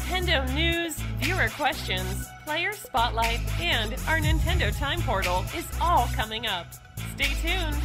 Nintendo news, viewer questions, player spotlight, and our Nintendo Time Portal is all coming up. Stay tuned!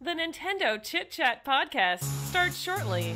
The Nintendo Chit Chat podcast starts shortly.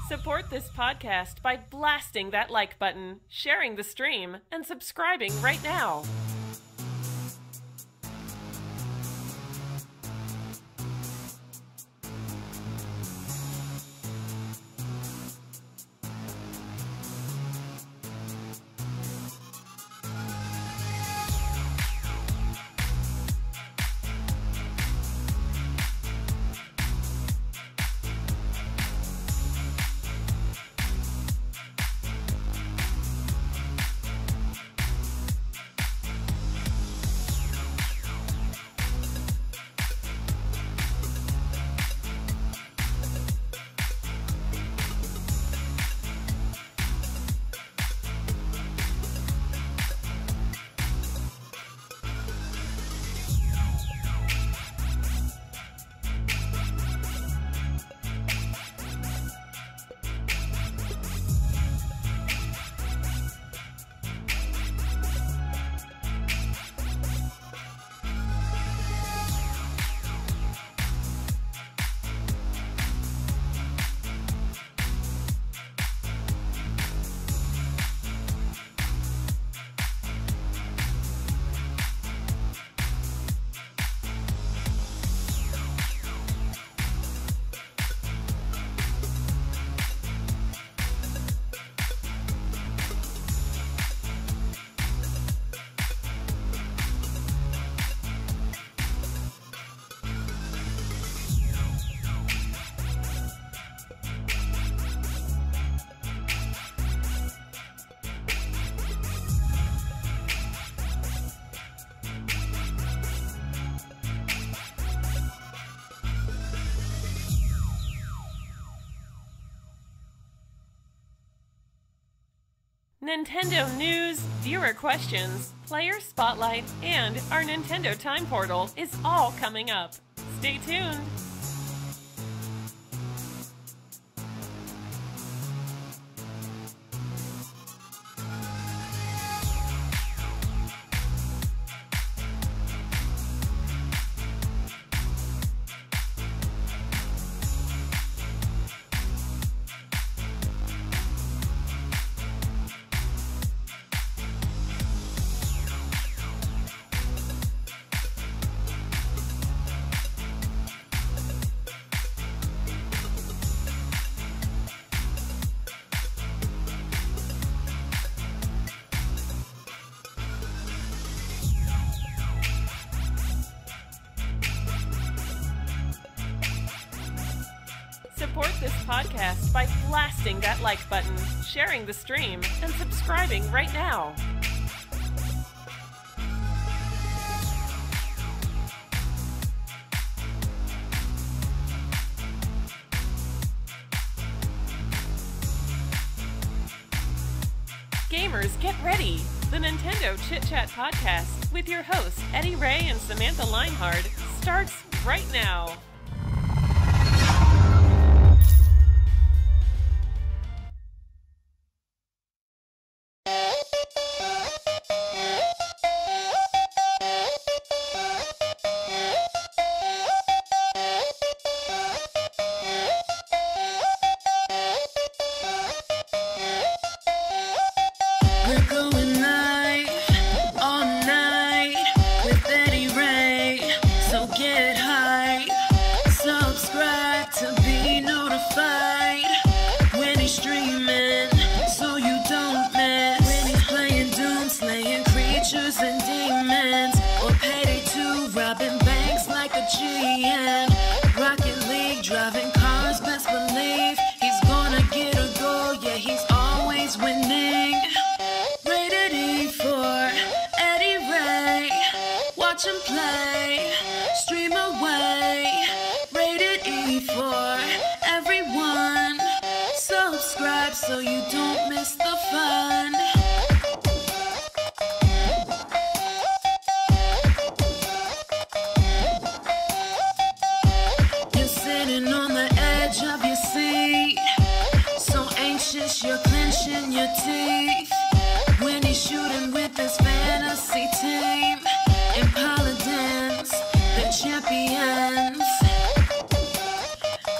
Support this podcast by blasting that like button, sharing the stream, and subscribing right now. Nintendo news, viewer questions, player spotlight, and our Nintendo Time Portal is all coming up. Stay tuned. Support this podcast by blasting that like button, sharing the stream, and subscribing right now. Gamers, get ready! The Nintendo Chit Chat podcast with your hosts EDDY RAY and Samantha Leinhard starts right now. We're going live all night with EDDY RAY, so get hype. Subscribe to be notified when he's streaming, so you don't miss. When he's playing Doom, slaying creatures and demons, or Payday 2, robbing banks like a GM. Rocket League, driving cars, best believe he's gonna get a goal. Yeah, he's always winning. Rated E for EDDY RAY. Watch him play, stream away. Rated E for everyone. Subscribe so you don't miss the fun. You're sitting on the edge of your seat, so anxious you're clenching your teeth when he's shooting with his fantasy team and paladins, the champions.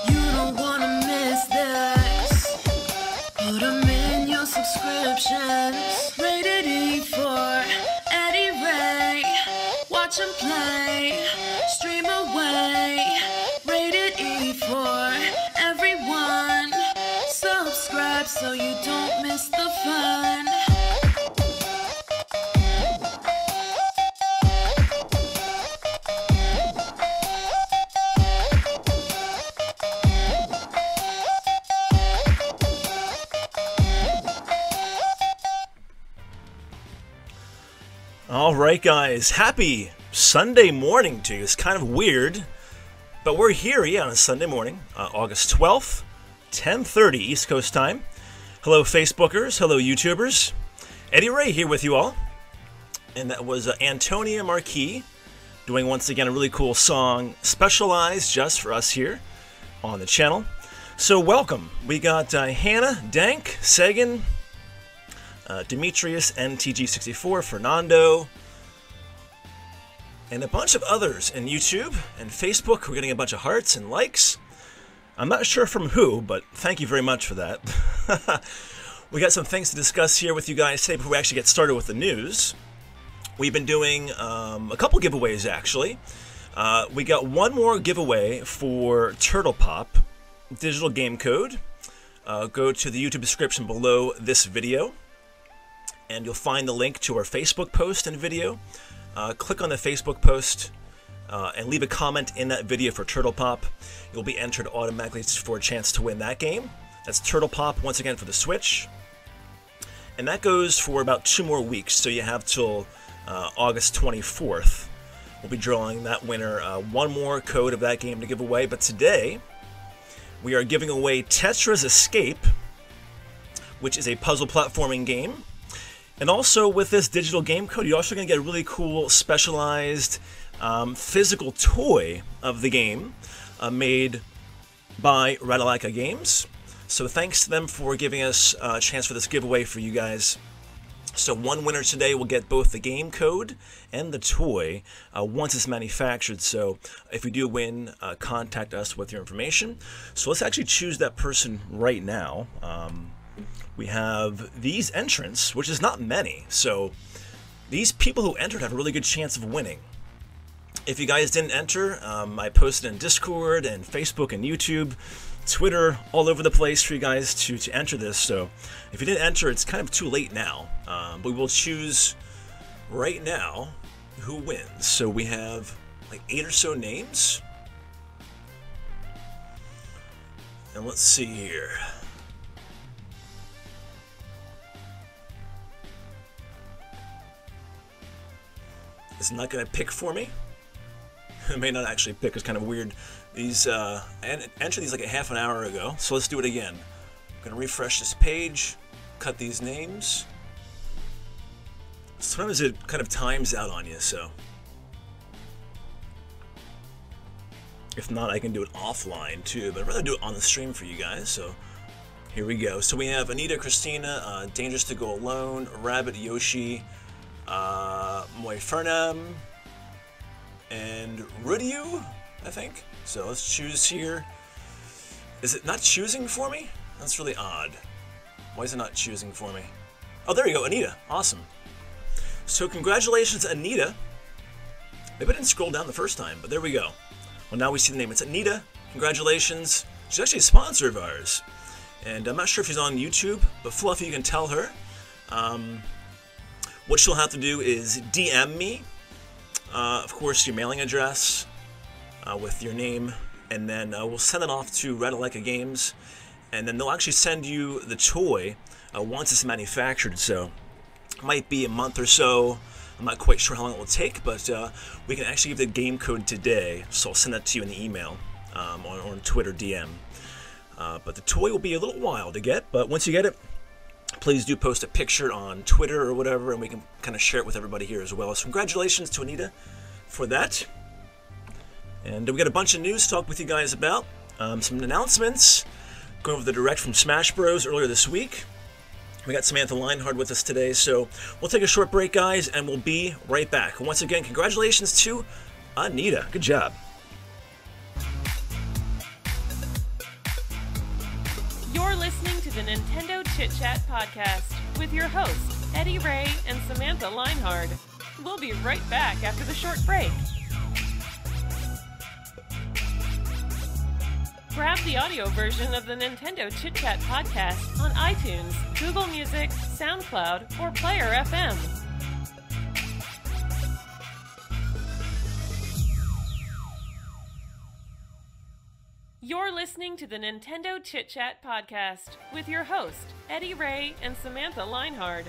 You don't wanna miss this. Put them in your subscriptions. Rated E for EDDY RAY. Watch him play, stream away. Rated E for everyone. Subscribe so you don't miss the fun. All right, guys, happy Sunday morning to you. It's kind of weird, but we're here, on a Sunday morning, August 12th, 10:30 East Coast time. Hello, Facebookers. Hello, YouTubers. EDDY RAY here with you all. And that was Antonia Marquis doing, once again, a really cool song specialized just for us here on the channel. So welcome. We got Hannah, Dank, Sagan, Demetrius, NTG64, Fernando, and a bunch of others in YouTube and Facebook. We're getting a bunch of hearts and likes. I'm not sure from who, but thank you very much for that. We got some things to discuss here with you guys today before we actually get started with the news. We've been doing a couple giveaways, actually. We got one more giveaway for Turtle Pop digital game code. Go to the YouTube description below this video, and you'll find the link to our Facebook post and video. Click on the Facebook post and leave a comment in that video for Turtle Pop. You'll be entered automatically for a chance to win that game. That's Turtle Pop, once again, for the Switch. And that goes for about 2 more weeks, so you have till August 24th. We'll be drawing that winner one more code of that game to give away. But today, we are giving away Tetra's Escape, which is a puzzle platforming game And also with this digital game code, you're also going to get a really cool specialized physical toy of the game made by Ratalaika Games. So thanks to them for giving us a chance for this giveaway for you guys. So one winner today will get both the game code and the toy once it's manufactured. So if you do win, contact us with your information. So let's actually choose that person right now. We have these entrants, which is not many. So these people who entered have a really good chance of winning. If you guys didn't enter, I posted in Discord and Facebook and YouTube, Twitter, all over the place for you guys to enter this. So if you didn't enter, it's kind of too late now. But we will choose right now who wins. So we have like 8 or so names. And let's see here. It's not going to pick for me. It may not actually pick. It's kind of weird. These I entered these like a half an hour ago, so let's do it again. I'm going to refresh this page, cut these names. Sometimes it kind of times out on you, so if not, I can do it offline too, but I'd rather do it on the stream for you guys. So here we go. So we have Anita, Christina, Dangerous to Go Alone, Rabbit, Yoshi, Moifernam, and Rudiu, I think. So let's choose here. Is it not choosing for me? That's really odd. Why is it not choosing for me? Oh, there you go, Anita. Awesome. So congratulations, Anita. Maybe I didn't scroll down the first time, but there we go. Well, now we see the name. It's Anita. Congratulations. She's actually a sponsor of ours. And I'm not sure if she's on YouTube, but Fluffy, you can tell her. What she'll have to do is DM me, of course, your mailing address with your name, and then we'll send it off to Ratalaika Games, and then they'll actually send you the toy once it's manufactured. So it might be a month or so. I'm not quite sure how long it will take, but we can actually give the game code today, so I'll send that to you in the email or on Twitter DM. But the toy will be a little while to get, but once you get it, please do post a picture on Twitter or whatever, and we can kind of share it with everybody here as well. So congratulations to Anita for that. And we got a bunch of news to talk with you guys about. Some announcements. Going over the direct from Smash Bros. Earlier this week. We got Samantha Leinhard with us today. So we'll take a short break, guys, and we'll be right back. And once again, congratulations to Anita. Good job. You're listening to the Nintendo Chit Chat podcast with your hosts, Eddy Ray and Samantha Leinhard. We'll be right back after the short break. Grab the audio version of the Nintendo Chit Chat podcast on iTunes, Google Music, SoundCloud, or Player FM. You're listening to the Nintendo Chit Chat podcast with your host, Eddy Ray and Samantha Leinhard.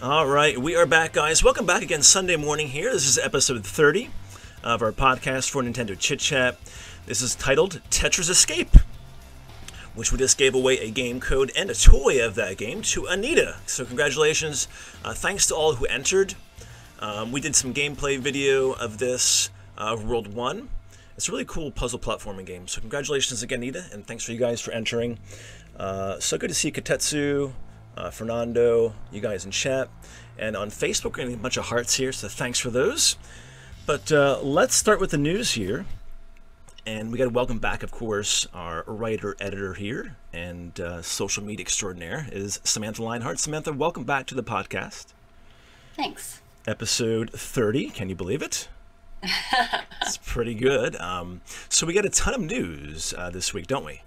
All right, we are back, guys. Welcome back again Sunday morning here. This is episode 30 of our podcast for Nintendo Chit Chat. This is titled Tetra's Escape, which we just gave away a game code and a toy of that game to Anita. So congratulations. Thanks to all who entered. We did some gameplay video of this World 1. It's a really cool puzzle platforming game. So congratulations again, Anita, and thanks for you guys for entering. So good to see Katetsu, Fernando, you guys in chat. And on Facebook, we're getting a bunch of hearts here, so thanks for those. But let's start with the news here. And we got to welcome back, of course, our writer, editor here, and social media extraordinaire is Samantha Leinhard. Samantha, welcome back to the podcast. Thanks. Episode 30, can you believe it? It's pretty good. So we got a ton of news this week, don't we?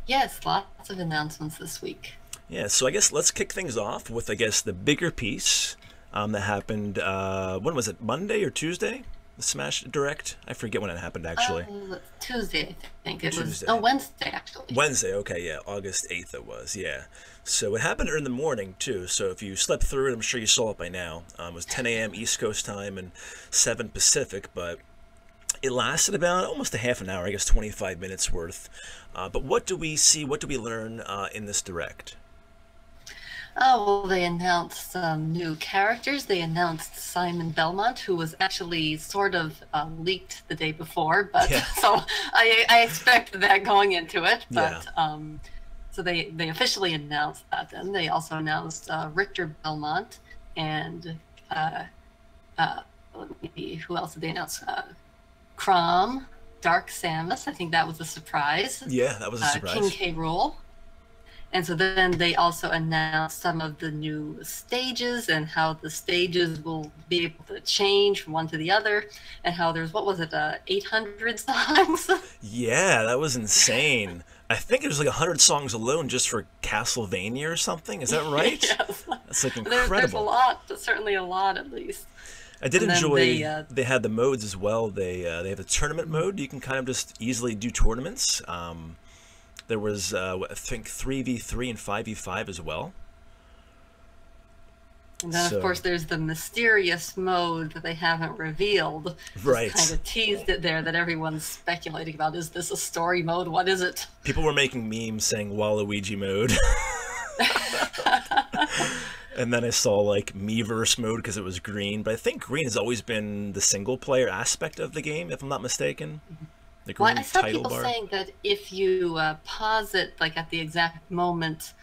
Yes, lots of announcements this week. Yeah, so I guess let's kick things off with, I guess, the bigger piece that happened, when was it, Monday or Tuesday? The Smash Direct? I forget when it happened, actually. Tuesday, I think. It Tuesday. was Wednesday, actually. Wednesday, okay, yeah. August 8th it was, yeah. So it happened in the morning, too. So if you slept through it, I'm sure you saw it by now. It was 10 a.m. East Coast time and 7 Pacific, but it lasted about almost a half an hour, I guess 25 minutes worth. But what do we see, what do we learn in this Direct? Oh, well, they announced some new characters. They announced Simon Belmont, who was actually sort of leaked the day before, but Yeah. so I expected that going into it. Yeah. But so they officially announced that. Then they also announced Richter Belmont and let me, who else did they announce? Crom, Dark Samus. I think that was a surprise. Yeah, that was a surprise. King K. Rool. And so then they also announced some of the new stages and how the stages will be able to change from one to the other, and how there's, what was it, 800 songs? Yeah, that was insane. I think it was like 100 songs alone just for Castlevania or something. Is that right? Yes. That's like There's a incredible. lot, but certainly a lot at least. I did And then enjoy they had the modes as well. They have a tournament mode. You can kind of just easily do tournaments. There was I think 3v3 and 5v5 as well. And then, So- of course, there's the mysterious mode that they haven't revealed. Right. Just kind of teased it there that everyone's speculating about. Is this a story mode? What is it? People were making memes saying Waluigi mode. And then I saw like Miiverse mode because it was green. But I think green has always been the single player aspect of the game, if I'm not mistaken. The green Well, I saw title people bar. saying that if you pause it, like at the exact moment,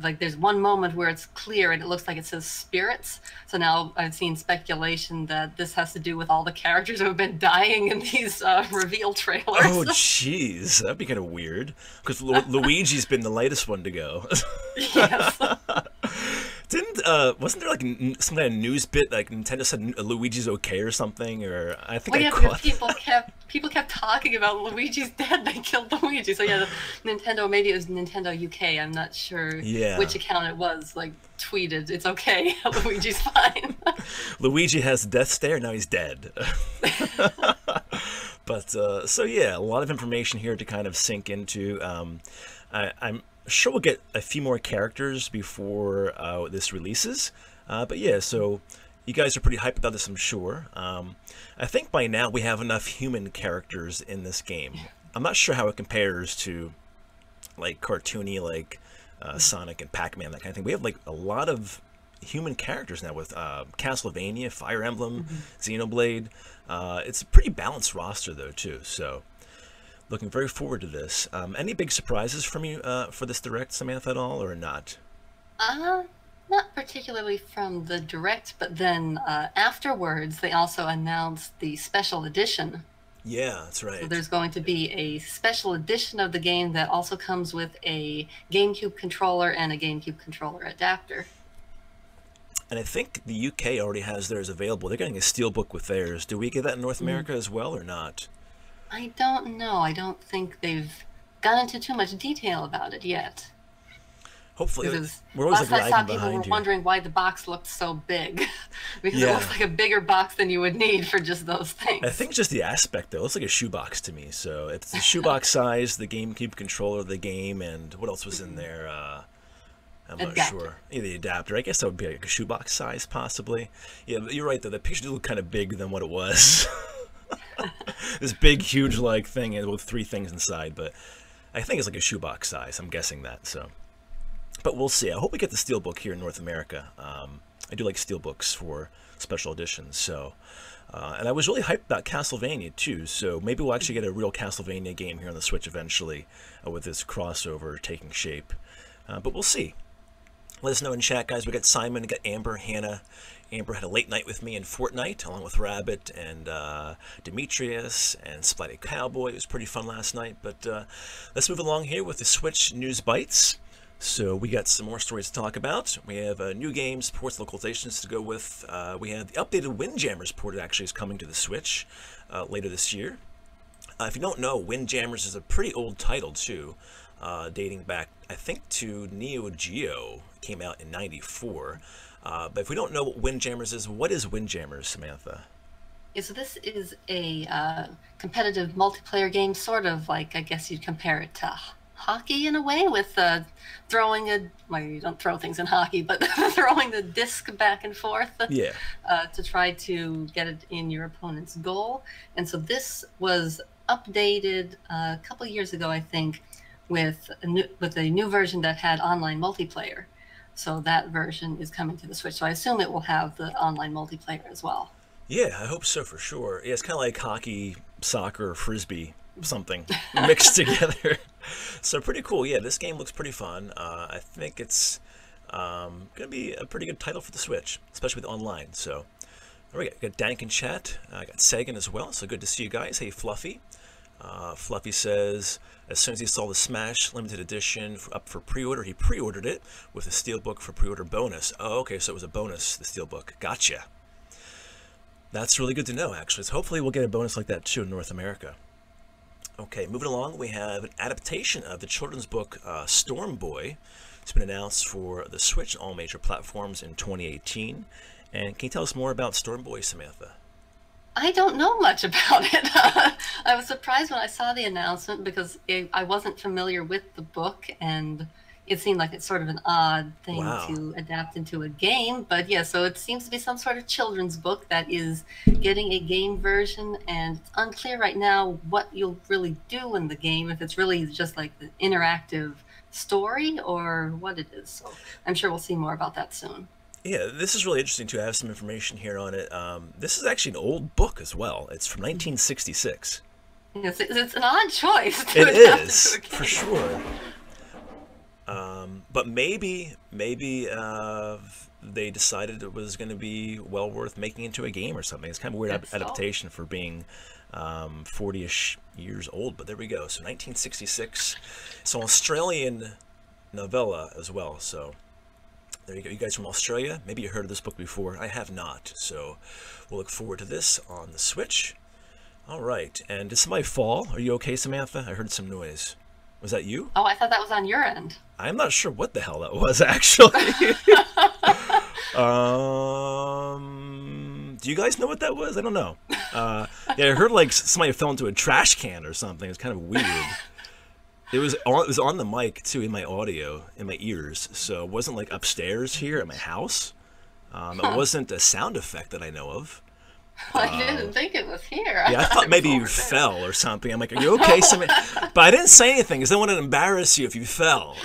like there's one moment where it's clear and it looks like it says spirits. So now I've seen speculation that this has to do with all the characters who have been dying in these reveal trailers. Oh, jeez. That'd be kind of weird. Because Luigi's been the latest one to go. Yes. Wasn't there like some kind of news bit like Nintendo said Luigi's okay or something? Or I think Well, I yeah, caught. because people kept talking about Luigi's dead. They killed Luigi. So yeah, the Nintendo, maybe it was Nintendo UK. I'm not sure Yeah. which account it was. Like tweeted, "It's okay. Luigi's fine." Luigi has the death stare. Now he's dead. But so yeah, a lot of information here to kind of sink into. I'm sure we'll get a few more characters before this releases. But yeah, so you guys are pretty hyped about this, I'm sure. I think by now we have enough human characters in this game. I'm not sure how it compares to like cartoony like Sonic and Pac-Man, that kind of thing. We have like a lot of human characters now with Castlevania, Fire Emblem, Xenoblade. It's a pretty balanced roster though too, so looking very forward to this. Any big surprises from you for this Direct, Samantha, at all, or not? Not particularly from the Direct, but then afterwards they also announced the special edition. Yeah, that's right. So there's going to be a special edition of the game that also comes with a GameCube controller and a GameCube controller adapter. And I think the UK already has theirs available. They're getting a steelbook with theirs. Do we get that in North America as well, or not? I don't know. I don't think they've gone into too much detail about it yet. Hopefully, Because we're always last like I saw, lagging people were behind you. wondering why the box looked so big. Because Yeah. it looks like a bigger box than you would need for just those things. I think just the aspect though. It looks like a shoebox to me. So it's the shoebox size, the GameCube controller of the game, and what else was in there? I'm not Adapter. sure. Yeah, the adapter. I guess that would be like a shoebox size, possibly. Yeah, but you're right though. The picture did look kind of bigger than what it was. This big, huge like thing with 3 things inside, but I think it's like a shoebox size. I'm guessing that. So, but we'll see. I hope we get the steelbook here in North America. I do like steelbooks for special editions. So, and I was really hyped about Castlevania too. So maybe we'll actually get a real Castlevania game here on the Switch eventually, with this crossover taking shape. But we'll see. Let us know in chat, guys. We got Simon, we got Amber, Hannah. Amber had a late night with me in Fortnite, along with Rabbit and Demetrius and Splatty Cowboy. It was pretty fun last night. But let's move along here with the Switch News Bites. So we got some more stories to talk about. We have new games, ports, localizations to go with. We have the updated Windjammers port that actually is coming to the Switch later this year. If you don't know, Windjammers is a pretty old title too, dating back, I think, to Neo Geo. It came out in '94. But if we don't know what Windjammers is, what is Windjammers, Samantha? Yeah, so this is a competitive multiplayer game, sort of like, I guess you'd compare it to hockey in a way, with throwing a, well, you don't throw things in hockey, but throwing the disc back and forth Yeah. to try to get it in your opponent's goal. And so this was updated a couple years ago, I think, with a new version that had online multiplayer. So that version is coming to the Switch. So I assume it will have the online multiplayer as well. Yeah, I hope so for sure. Yeah, it's kind of like hockey, soccer, frisbee, something mixed together. So pretty cool. Yeah, this game looks pretty fun. I think it's going to be a pretty good title for the Switch, especially with online. So, all right, got Dank in chat. I got Sagan as well. So good to see you guys. Hey, Fluffy. Fluffy says, as soon as he saw the Smash limited edition up for pre-order, he pre-ordered it with a steelbook for pre-order bonus. Oh, okay, so it was a bonus, the steelbook. Gotcha. That's really good to know, actually. So hopefully we'll get a bonus like that too in North America. Okay, moving along, we have an adaptation of the children's book Storm Boy. It's been announced for the Switch on all major platforms in 2018. And can you tell us more about Storm Boy, Samantha? I don't know much about it. I was surprised when I saw the announcement because I wasn't familiar with the book, and it seemed like it's sort of an odd thing to adapt into a game. But yeah, so it seems to be some sort of children's book that is getting a game version, and it's unclear right now what you'll really do in the game, if it's really just like the interactive story or what it is. So I'm sure we'll see more about that soon. Yeah, this is really interesting too. I have some information here on it. This is actually an old book as well. It's from 1966. Yes, it's an odd choice. It is, for sure. But maybe they decided it was going to be well worth making into a game or something. It's kind of a weird adaptation for being 40-ish years old, but there we go. So 1966. It's an Australian novella as well, so there you go. You guys from Australia, maybe you heard of this book before. I have not, so we'll look forward to this on the Switch. All right, and did somebody fall? Are you okay, Samantha? I heard some noise. Was that you? Oh, I thought that was on your end. I'm not sure what the hell that was, actually. Do you guys know what that was? I don't know. Yeah, I heard like somebody fell into a trash can or something. It's kind of weird. It was on the mic too, in my audio, in my ears. So it wasn't like upstairs here at my house. It wasn't a sound effect that I know of. I didn't think it was here. Yeah, I thought maybe you fell or something. I'm like, are you okay? But I didn't say anything because I wanted to embarrass you if you fell.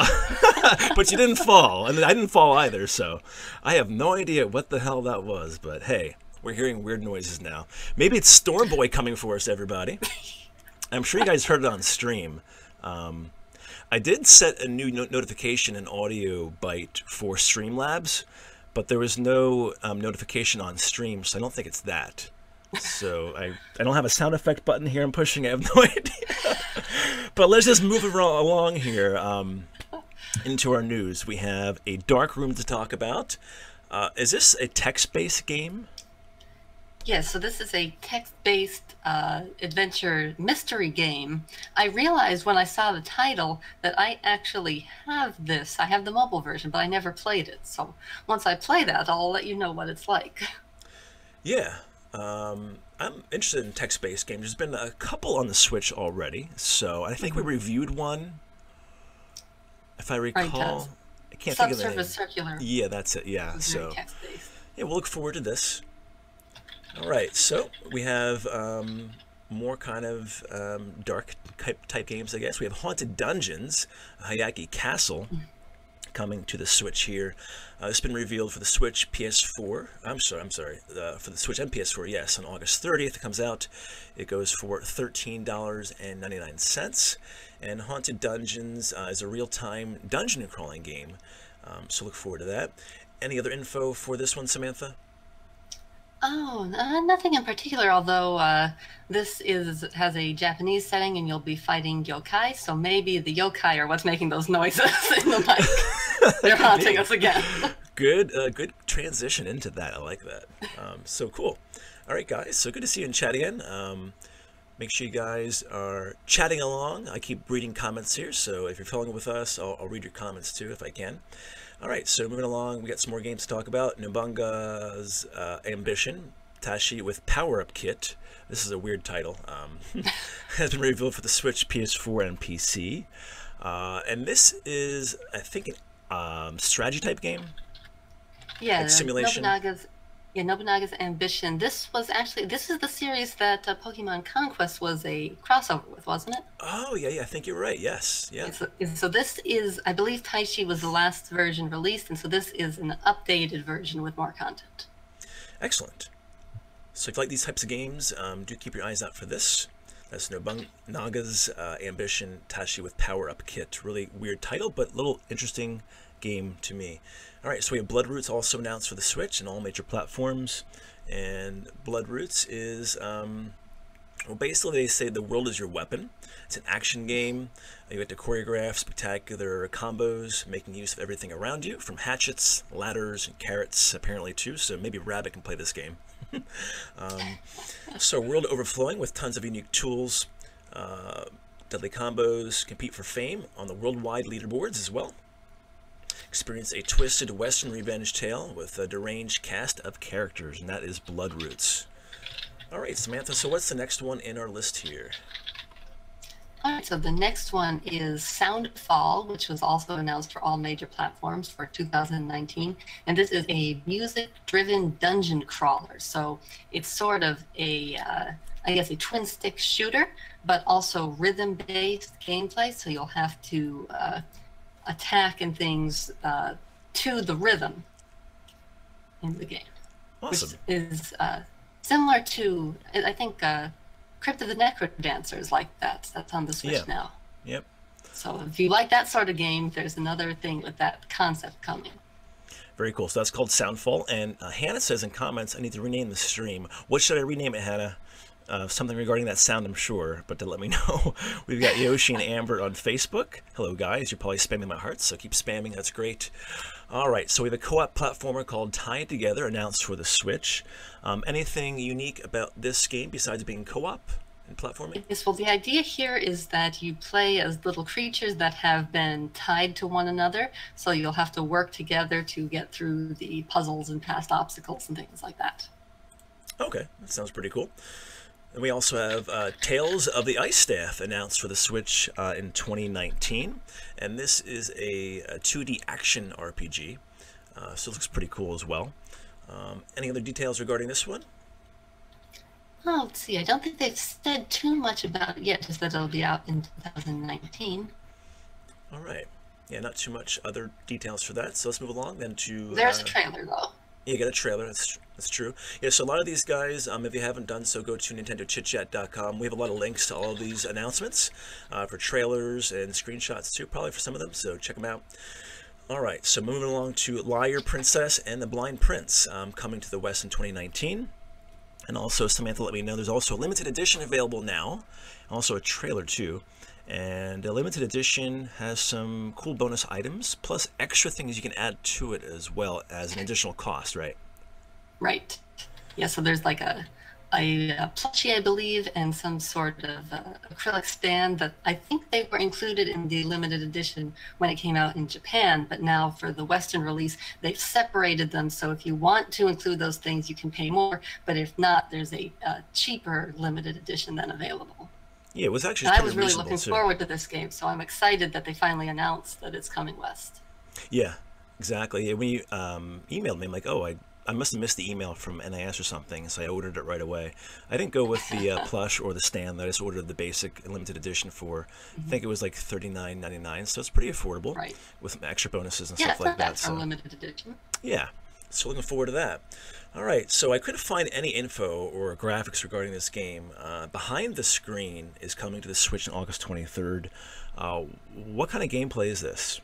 But you didn't fall, and I didn't fall either. So I have no idea what the hell that was. But hey, we're hearing weird noises now. Maybe it's Storm Boy coming for us, everybody. I'm sure you guys heard it on stream. I did set a new notification in Audio Byte for Streamlabs, but there was no notification on stream, so I don't think it's that. So I don't have a sound effect button here I'm pushing. I have no idea. But let's just move along here into our news. We have a Dark Room to talk about. Is this a text-based game? Yes, so this is a text-based adventure mystery game. I realized when I saw the title that I actually have this. I have the mobile version, but I never played it. So once I play that, I'll let you know what it's like. Yeah. I'm interested in text-based games. There's been a couple on the Switch already. So I think we reviewed one, if I recall. I can't think of the name. Subsurface Circular. Yeah, that's it. Yeah, so text-based. Yeah, we'll look forward to this. All right, so we have more kind of dark type games, I guess. We have Haunted Dungeons, Hayaki Castle, coming to the Switch here. It's been revealed for the Switch, PS4. I'm sorry. For the Switch and PS4, yes, on August 30th it comes out. It goes for $13.99. And Haunted Dungeons is a real-time dungeon crawling game. So look forward to that. Any other info for this one, Samantha? Oh, nothing in particular, although this has a Japanese setting and you'll be fighting yokai, so maybe the yokai are what's making those noises in the mic. They're haunting us again. Good transition into that. I like that. So cool. All right, guys, so good to see you in chat again. Make sure you guys are chatting along. I keep reading comments here, so if you're following with us, I'll read your comments too if I can. All right, so moving along, we got some more games to talk about. Nobunaga's Ambition, Tashi with Power Up Kit. This is a weird title. Has been revealed for the Switch, PS4, and PC. And this is, I think, a strategy type game. Yeah, like simulation. Yeah, Nobunaga's Ambition. This is the series that Pokemon Conquest was a crossover with, wasn't it? Oh, yeah, I think you're right. Yes, yeah. So this is, I believe Taichi was the last version released, and so this is an updated version with more content. Excellent. So if you like these types of games, do keep your eyes out for this. That's Nobunaga's Ambition Tashi with Power Up Kit. Really weird title, but little interesting game to me. All right, so we have Bloodroots also announced for the Switch and all major platforms. And Bloodroots is, well, basically they say the world is your weapon. It's an action game. You get to choreograph spectacular combos, making use of everything around you, from hatchets, ladders, and carrots, apparently too. So maybe Rabbit can play this game. So world overflowing with tons of unique tools, deadly combos, compete for fame on the worldwide leaderboards as well. Experience a twisted Western revenge tale with a deranged cast of characters, and that is Bloodroots. All right, Samantha, so what's the next one in our list here? All right, so the next one is Soundfall, which was also announced for all major platforms for 2019. And this is a music-driven dungeon crawler. So it's sort of a, I guess, a twin-stick shooter, but also rhythm-based gameplay. So you'll have to attack and things to the rhythm in the game. Awesome. Which is similar to, I think, Crypt of the Necrodancer is like that. That's on the Switch now. Yep. So if you like that sort of game, there's another thing with that concept coming. Very cool. So that's called Soundfall. And Hannah says in comments, I need to rename the stream. What should I rename it, Hannah? Something regarding that sound, I'm sure, but to let me know. We've got Yoshi and Amber on Facebook. Hello, guys. You're probably spamming my hearts, so keep spamming. That's great. All right, so we have a co-op platformer called Tied Together, announced for the Switch. Anything unique about this game besides being co-op and platforming? Yes, well, the idea here is that you play as little creatures that have been tied to one another, so you'll have to work together to get through the puzzles and past obstacles and things like that. Okay, that sounds pretty cool. And we also have Tales of the Ice Staff announced for the Switch in 2019. And this is a 2D action RPG. So it looks pretty cool as well. Any other details regarding this one? Oh, let's see. I don't think they've said too much about it yet, just that it'll be out in 2019. All right. Yeah, not too much other details for that. So let's move along then to... There's a trailer, though. You get a trailer, that's true. Yeah, so a lot of these guys, if you haven't done so, go to NintendoChitChat.com. We have a lot of links to all of these announcements for trailers and screenshots too, probably for some of them, so check them out. All right, so moving along to Liar Princess and the Blind Prince, coming to the West in 2019. And also, Samantha let me know there's also a limited edition available now, also a trailer too. And a limited edition has some cool bonus items, plus extra things you can add to it as well as an additional cost, right? Right. Yeah, so there's like a plushie, I believe, and some sort of acrylic stand that I think they were included in the limited edition when it came out in Japan, but now for the Western release, they've separated them. So if you want to include those things, you can pay more, but if not, there's a cheaper limited edition then available. Yeah, it was actually. And I was really looking forward to this game, so I'm excited that they finally announced that it's coming west. Yeah, exactly. Yeah, when you emailed me, I'm like, oh, I must have missed the email from NIS or something, so I ordered it right away. I didn't go with the plush or the stand. I just ordered the basic limited edition for, I think it was like $39.99, so it's pretty affordable, right? With some extra bonuses and stuff like that. Yeah, it's not bad for a limited edition. Yeah, so looking forward to that. All right, so I couldn't find any info or graphics regarding this game. Behind the Screen is coming to the Switch on August 23rd. What kind of gameplay is this?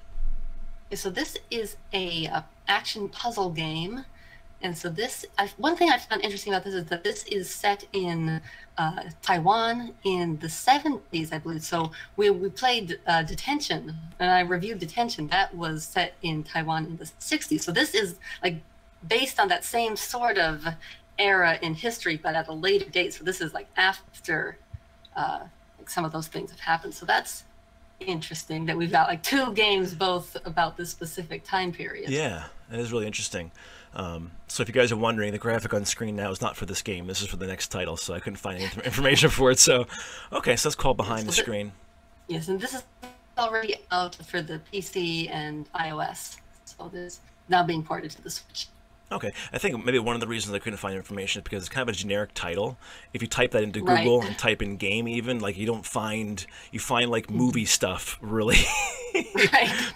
So this is a action puzzle game. And so this, one thing I found interesting about this is that this is set in Taiwan in the 70s, I believe. So we played Detention, and I reviewed Detention. That was set in Taiwan in the 60s. So this is like based on that same sort of era in history, but at a later date. So this is like after like some of those things have happened. So that's interesting that we've got like two games both about this specific time period. Yeah, that is really interesting. So if you guys are wondering, the graphic on screen now is not for this game. This is for the next title, so I couldn't find any information for it. So, okay, so that's called Behind the Screen. Yes, and this is already out for the PC and iOS. So this is now being ported to the Switch. Okay, I think maybe one of the reasons I couldn't find information is because it's kind of a generic title. If you type that into Google and type in game even, like you find like movie stuff really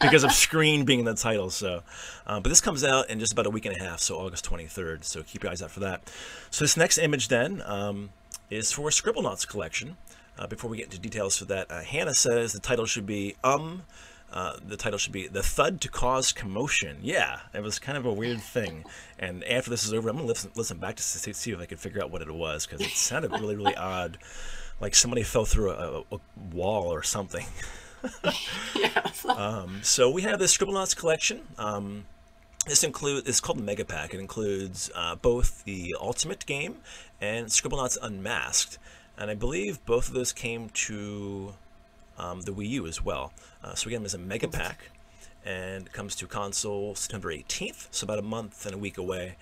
because of screen being in the title. So, but this comes out in just about a week and a half, so August 23rd. So keep your eyes out for that. So this next image then is for Scribblenauts collection. Before we get into details for that, Hannah says the title should be The Thud to Cause Commotion. Yeah, it was kind of a weird thing. And after this is over, I'm going to listen back to see if I can figure out what it was, because it sounded really, really odd. Like somebody fell through a wall or something. Yes. So we have this Scribblenauts collection. It's called the Mega Pack. It includes both the Ultimate game and Scribblenauts Unmasked. And I believe both of those came to the Wii U as well. So again, there's a Mega Pack, and it comes to console September 18th, so about a month and a week away,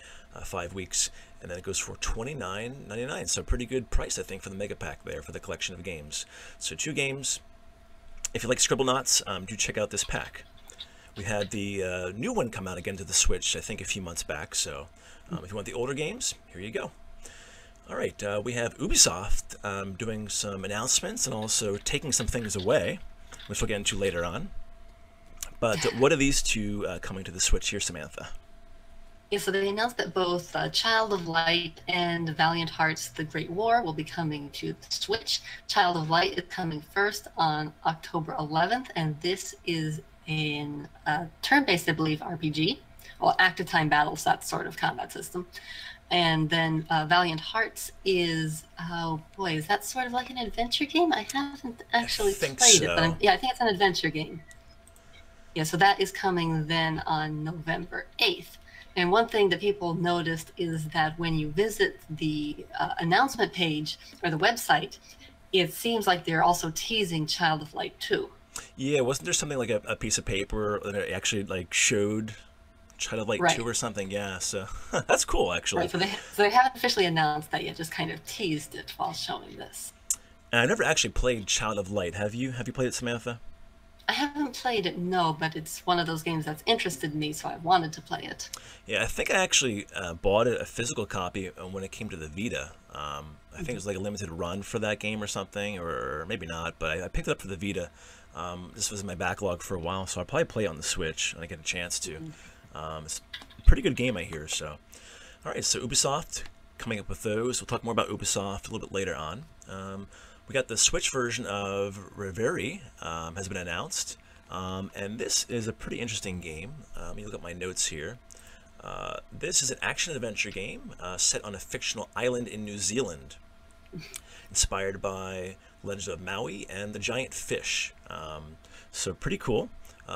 5 weeks, and then it goes for $29.99. So a pretty good price, I think, for the Mega Pack there for the collection of games. So 2 games. If you like Scribblenauts, do check out this pack. We had the new one come out again to the Switch, I think, a few months back. So if you want the older games, here you go. All right, we have Ubisoft doing some announcements and also taking some things away, which we'll get into later on. But what are these two coming to the Switch here, Samantha? Yeah, so they announced that both Child of Light and Valiant Hearts: The Great War will be coming to the Switch. Child of Light is coming first on October 11th, and this is in a turn-based, I believe, RPG. Well, active time battles, that sort of combat system. And then Valiant Hearts is, oh boy, is that sort of like an adventure game? I haven't actually played it, but I think it's an adventure game. Yeah, so that is coming then on November 8th. And one thing that people noticed is that when you visit the announcement page or the website, it seems like they're also teasing Child of Light 2. Yeah, wasn't there something like a piece of paper that actually like showed Child of Light 2 or something? Yeah, so that's cool, actually. Right, so they haven't officially announced that yet, just kind of teased it while showing this. And I've never actually played Child of Light. Have you? Have you played it, Samantha? I haven't played it, no, but it's one of those games that's interested me, so I wanted to play it. Yeah, I think I actually bought a physical copy when it came to the Vita. I think it was like a limited run for that game or something, or maybe not, but I picked it up for the Vita. This was in my backlog for a while, so I'll probably play it on the Switch when I get a chance to. It's a pretty good game, I hear. So, all right, so Ubisoft coming up with those. We'll talk more about Ubisoft a little bit later on. We got the Switch version of Reverie has been announced, and this is a pretty interesting game. Let me look at my notes here. This is an action-adventure game set on a fictional island in New Zealand, inspired by Legend of Maui and the Giant Fish. So pretty cool.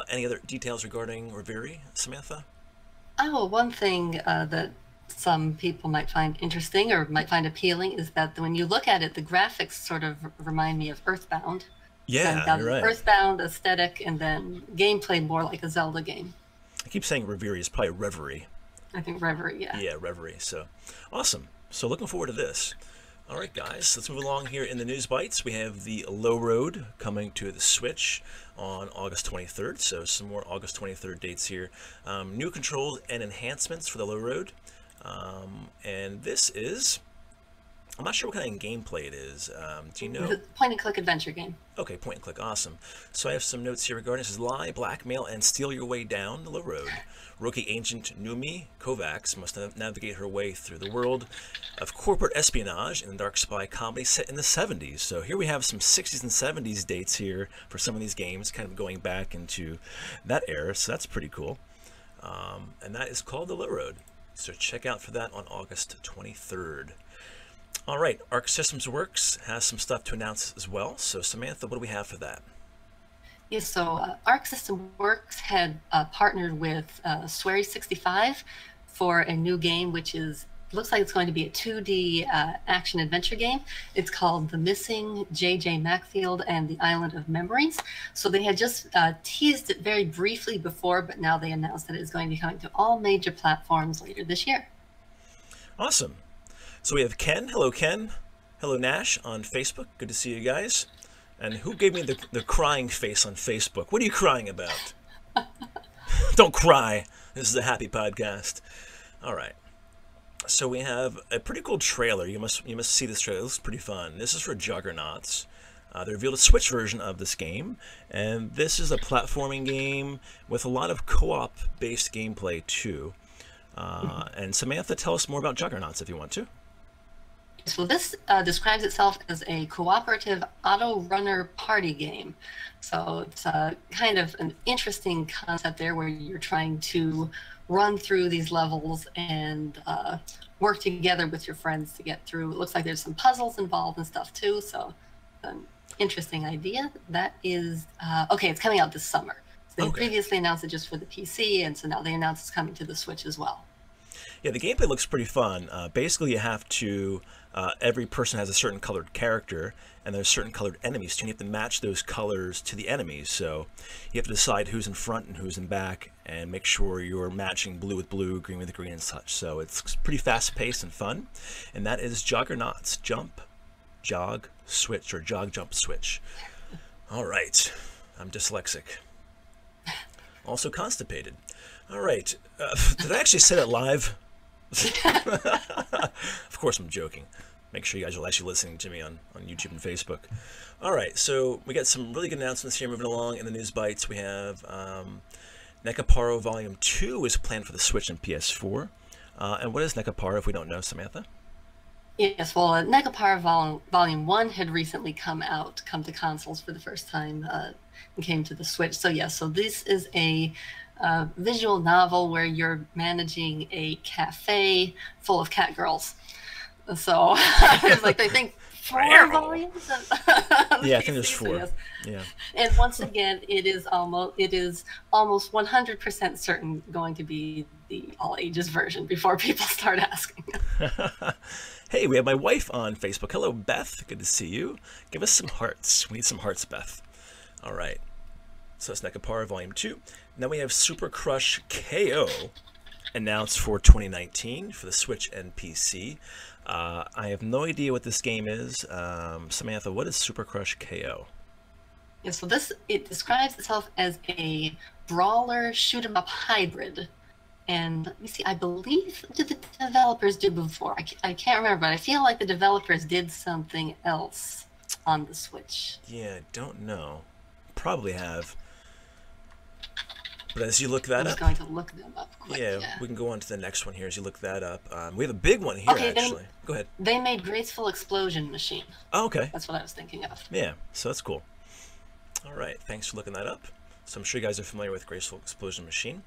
Any other details regarding Reverie, Samantha? Oh, one thing that some people might find interesting or might find appealing is that when you look at it, the graphics sort of remind me of Earthbound. Yeah, you're right. Earthbound aesthetic, and then gameplay more like a Zelda game. I keep saying Reverie is probably Reverie. I think Reverie, yeah. Yeah, Reverie. So awesome. So looking forward to this. All right, guys, let's move along here in the news bites. We have the Low Road coming to the Switch on August 23rd. So some more August 23rd dates here. New controls and enhancements for the Low Road. And this is, I'm not sure what kind of gameplay it is. Do you know? It's a point-and-click adventure game. Okay, point-and-click, awesome. So I have some notes here regarding this. Is lie, blackmail, and steal your way down the Low Road. Rookie agent Numi Kovacs must navigate her way through the world of corporate espionage and dark spy comedy set in the 70s. So here we have some 60s and 70s dates here for some of these games, kind of going back into that era. So that's pretty cool. And that is called the Low Road. So check out for that on August 23rd. All right, Arc Systems Works has some stuff to announce as well. So Samantha, what do we have for that? Yes, so Arc System Works had partnered with Swery65 for a new game, which looks like it's going to be a 2D action-adventure game. It's called The Missing J.J. Macfield and the Island of Memories. So they had just teased it very briefly before, but now they announced that it's going to be coming to all major platforms later this year. Awesome. So we have Ken. Hello, Ken. Hello, Nash on Facebook. Good to see you guys. And who gave me the crying face on Facebook? What are you crying about? Don't cry. This is a happy podcast. All right. So we have a pretty cool trailer. You must see this trailer. It looks pretty fun. This is for Juggernauts. They revealed a Switch version of this game, and this is a platforming game with a lot of co-op based gameplay too. And Samantha, tell us more about Juggernauts if you want to. So this describes itself as a cooperative auto runner party game. So it's kind of an interesting concept there, where you're trying to run through these levels and work together with your friends to get through. It looks like there's some puzzles involved and stuff too. So interesting idea. That is okay. It's coming out this summer. So they previously announced it just for the PC, and so now they announced it's coming to the Switch as well. Yeah, the gameplay looks pretty fun. Basically, you have to every person has a certain colored character, and there's certain colored enemies, and you have to match those colors to the enemies. So you have to decide who's in front and who's in back, and make sure you're matching blue with blue, green with green, and such. So it's pretty fast-paced and fun. And that is Juggernauts. Jump, jog, switch, or jog, jump, switch. All right. I'm dyslexic. Also constipated. All right. Did I actually say that live? Of course I'm joking. Make sure you guys are actually listening to me on YouTube and Facebook. All right, so we got some really good announcements here moving along in the news bites. We have Nekaparo Volume 2 is planned for the Switch and PS4. And what is Nekaparo, if we don't know, Samantha? Yes, well, Nekaparo Volume 1 had recently come to consoles for the first time, and came to the Switch. So yes, so this is a visual novel where you're managing a cafe full of cat girls. So it's like, I think 4 volumes. Yeah, I think there's 4. Yes. Yeah. And once again, it is almost 100% certain going to be the all ages version before people start asking. Hey, we have my wife on Facebook. Hello, Beth. Good to see you. Give us some hearts. We need some hearts, Beth. All right. So that's Nekapara Volume 2. Now we have Super Crush KO announced for 2019 for the Switch and PC. I have no idea what this game is. Samantha, what is Super Crush KO? Yeah, so it describes itself as a brawler shoot 'em up hybrid. And let me see, I believe, what did the developers do before? I can't remember, but I feel like the developers did something else on the Switch. Yeah, I don't know. Probably have. But as you look that up... I'm just going to look them up quick. Yeah, we can go on to the next one here as you look that up. We have a big one here, actually. Go ahead. They made Graceful Explosion Machine. Oh, okay. That's what I was thinking of. Yeah, so that's cool. All right, thanks for looking that up. So I'm sure you guys are familiar with Graceful Explosion Machine.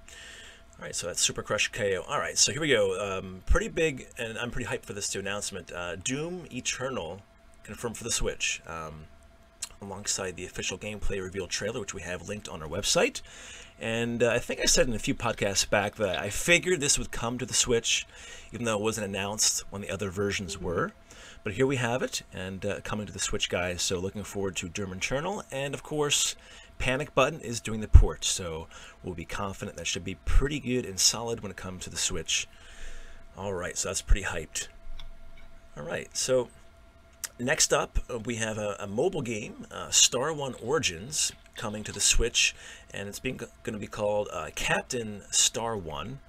All right, so that's Super Crush KO. All right, so here we go. Pretty big, and I'm pretty hyped for this too, announcement. Doom Eternal confirmed for the Switch, alongside the official gameplay reveal trailer, which we have linked on our website. And I think I said in a few podcasts back that I figured this would come to the Switch, even though it wasn't announced when the other versions were. But here we have it, and coming to the Switch, guys. So looking forward to Doom Eternal, and of course, Panic Button is doing the port, so we'll be confident that should be pretty good and solid when it comes to the Switch. All right, so that's pretty hyped. All right, so next up, we have a mobile game, Star One Origins, coming to the Switch, and it's going to be called Captain Star One.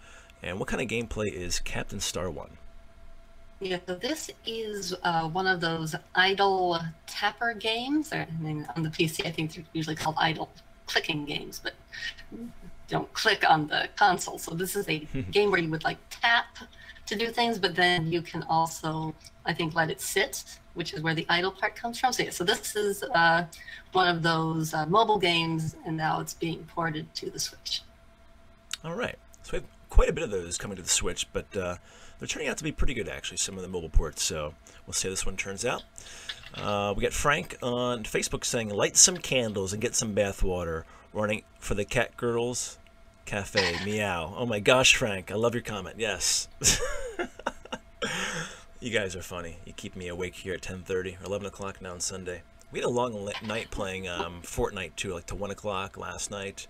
And what kind of gameplay is Captain Star One? Yeah, so this is one of those idle tapper games. I mean, on the PC, I think they're usually called idle clicking games, but don't click on the console. So this is a game where you would like tap to do things, but then you can also, I think, let it sit, which is where the idle part comes from. So yeah, so this is one of those mobile games, and now it's being ported to the Switch. All right, so we have quite a bit of those coming to the Switch, but they're turning out to be pretty good, actually, some of the mobile ports, so we'll see how this one turns out. We got Frank on Facebook saying, light some candles and get some bath water, running for the cat girls cafe, meow. Oh my gosh, Frank, I love your comment, yes. You guys are funny. You keep me awake here at 10:30 or 11 o'clock now on Sunday. We had a long night playing Fortnite too, like to 1 o'clock last night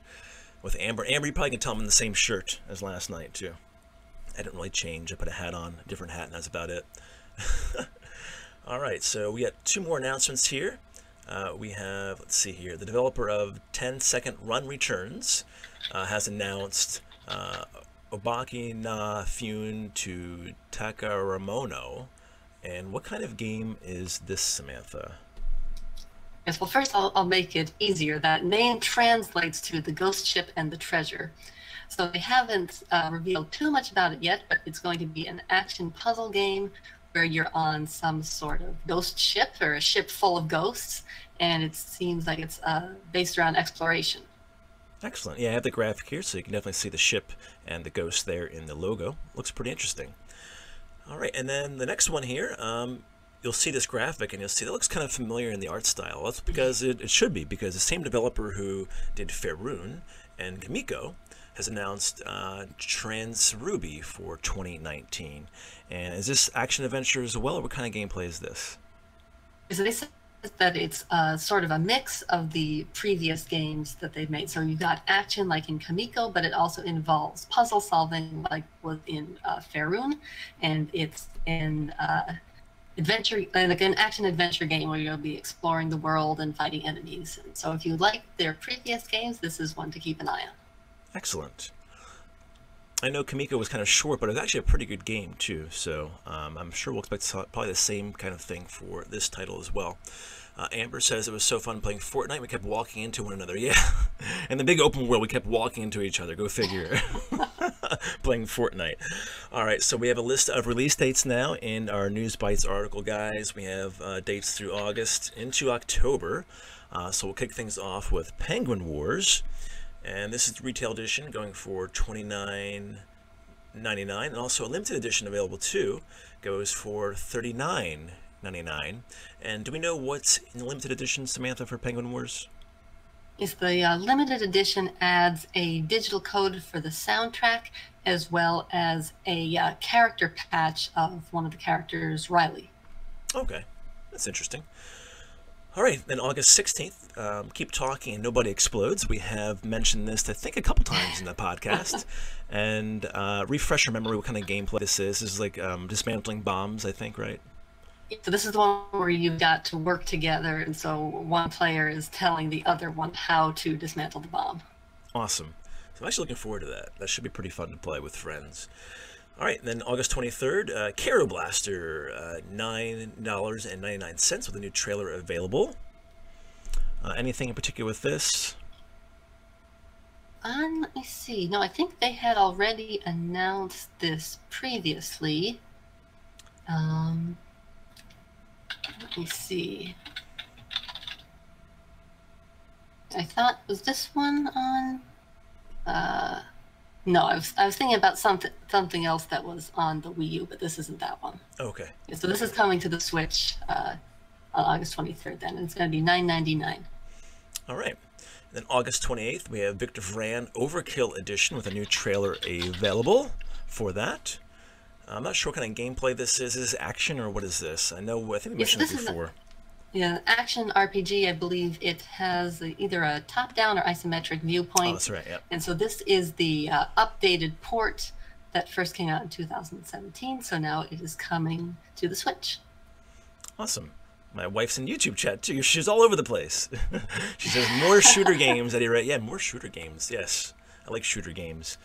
with Amber. Amber, you probably can tell I'm in the same shirt as last night too. I didn't really change. I put a hat on, a different hat, and that's about it. All right, so we got 2 more announcements here. We have, let's see here, the developer of 10-Second Run Returns has announced Obaki na Fune to Takaramono. And what kind of game is this, Samantha? Yes, well, first I'll make it easier. That name translates to the ghost ship and the treasure. So they haven't revealed too much about it yet, but it's going to be an action puzzle game where you're on some sort of ghost ship or a ship full of ghosts, and it seems like it's based around exploration. Excellent. Yeah, I have the graphic here, so you can definitely see the ship and the ghost there in the logo. Looks pretty interesting. All right, and then the next one here, you'll see this graphic, and you'll see that looks kind of familiar in the art style. That's because it should be, because the same developer who did Faerun and Kamiko has announced Transruby for 2019. And is this action-adventure as well, or what kind of gameplay is this? So they said that it's sort of a mix of the previous games that they've made. So you've got action like in Kamiko, but it also involves puzzle solving like was in Faerun, and it's in adventure, like an action-adventure game where you'll be exploring the world and fighting enemies. And so if you like their previous games, this is one to keep an eye on. Excellent. I know Kamiko was kind of short, but it's actually a pretty good game too, so I'm sure we'll expect probably the same kind of thing for this title as well. Amber says it was so fun playing Fortnite, we kept walking into one another. Yeah, in the big open world, we kept walking into each other. Go figure. Playing Fortnite. All right, so we have a list of release dates now in our News Bites article, guys. We have dates through August into October, so we'll kick things off with Penguin Wars. And this is the retail edition going for $29.99, and also a limited edition available too goes for $39.99. And do we know what's in the limited edition, Samantha, for Penguin Wars? Is the limited edition adds a digital code for the soundtrack as well as a character patch of one of the characters, Riley. Okay, that's interesting. All right, then August 16th, Keep Talking and Nobody Explodes. We have mentioned this, I think, a couple times in the podcast. And refresh your memory what kind of gameplay this is. This is like dismantling bombs, I think, right? So this is the one where you've got to work together, and so one player is telling the other one how to dismantle the bomb. Awesome. So I'm actually looking forward to that. That should be pretty fun to play with friends. All right, then August 23rd, Karo Blaster, $9.99 with a new trailer available. Anything in particular with this? Let me see. No, I think they had already announced this previously. Let me see. I thought, was this one on? No, I was thinking about something else that was on the Wii U, but this isn't that one. Okay. Yeah, so this is coming to the Switch on August 23rd then, and it's going to be $9.99. All right. Then August 28th, we have Victor Vran Overkill Edition with a new trailer available for that. I'm not sure what kind of gameplay this is. Is this action or what is this? I think we mentioned it before. Yeah, action RPG, I believe it has either a top-down or isometric viewpoint. Oh, that's right, yeah. And so this is the updated port that first came out in 2017, so now it is coming to the Switch. Awesome. My wife's in YouTube chat, too. She's all over the place. She says, more shooter games, EDDY RAY. Yeah, more shooter games, yes. I like shooter games.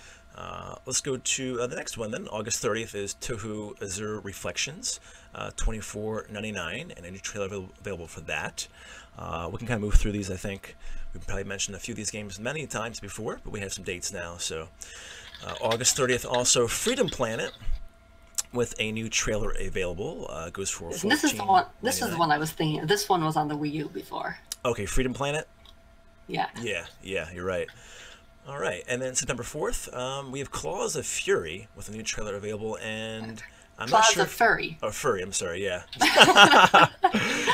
Let's go to the next one then. August 30th is Touhou Azure Reflections, $24.99, and a new trailer available for that. We can kind of move through these, I think. We've probably mentioned a few of these games many times before, but we have some dates now. So August 30th also Freedom Planet with a new trailer available. Goes for $14.99. This is the one I was thinking of. This one was on the Wii U before. Okay, Freedom Planet? Yeah. Yeah, you're right. All right, and then September 4th, we have Claws of Fury with a new trailer available, and I'm not sure. Claws of Furry. Oh, Furry, I'm sorry, yeah.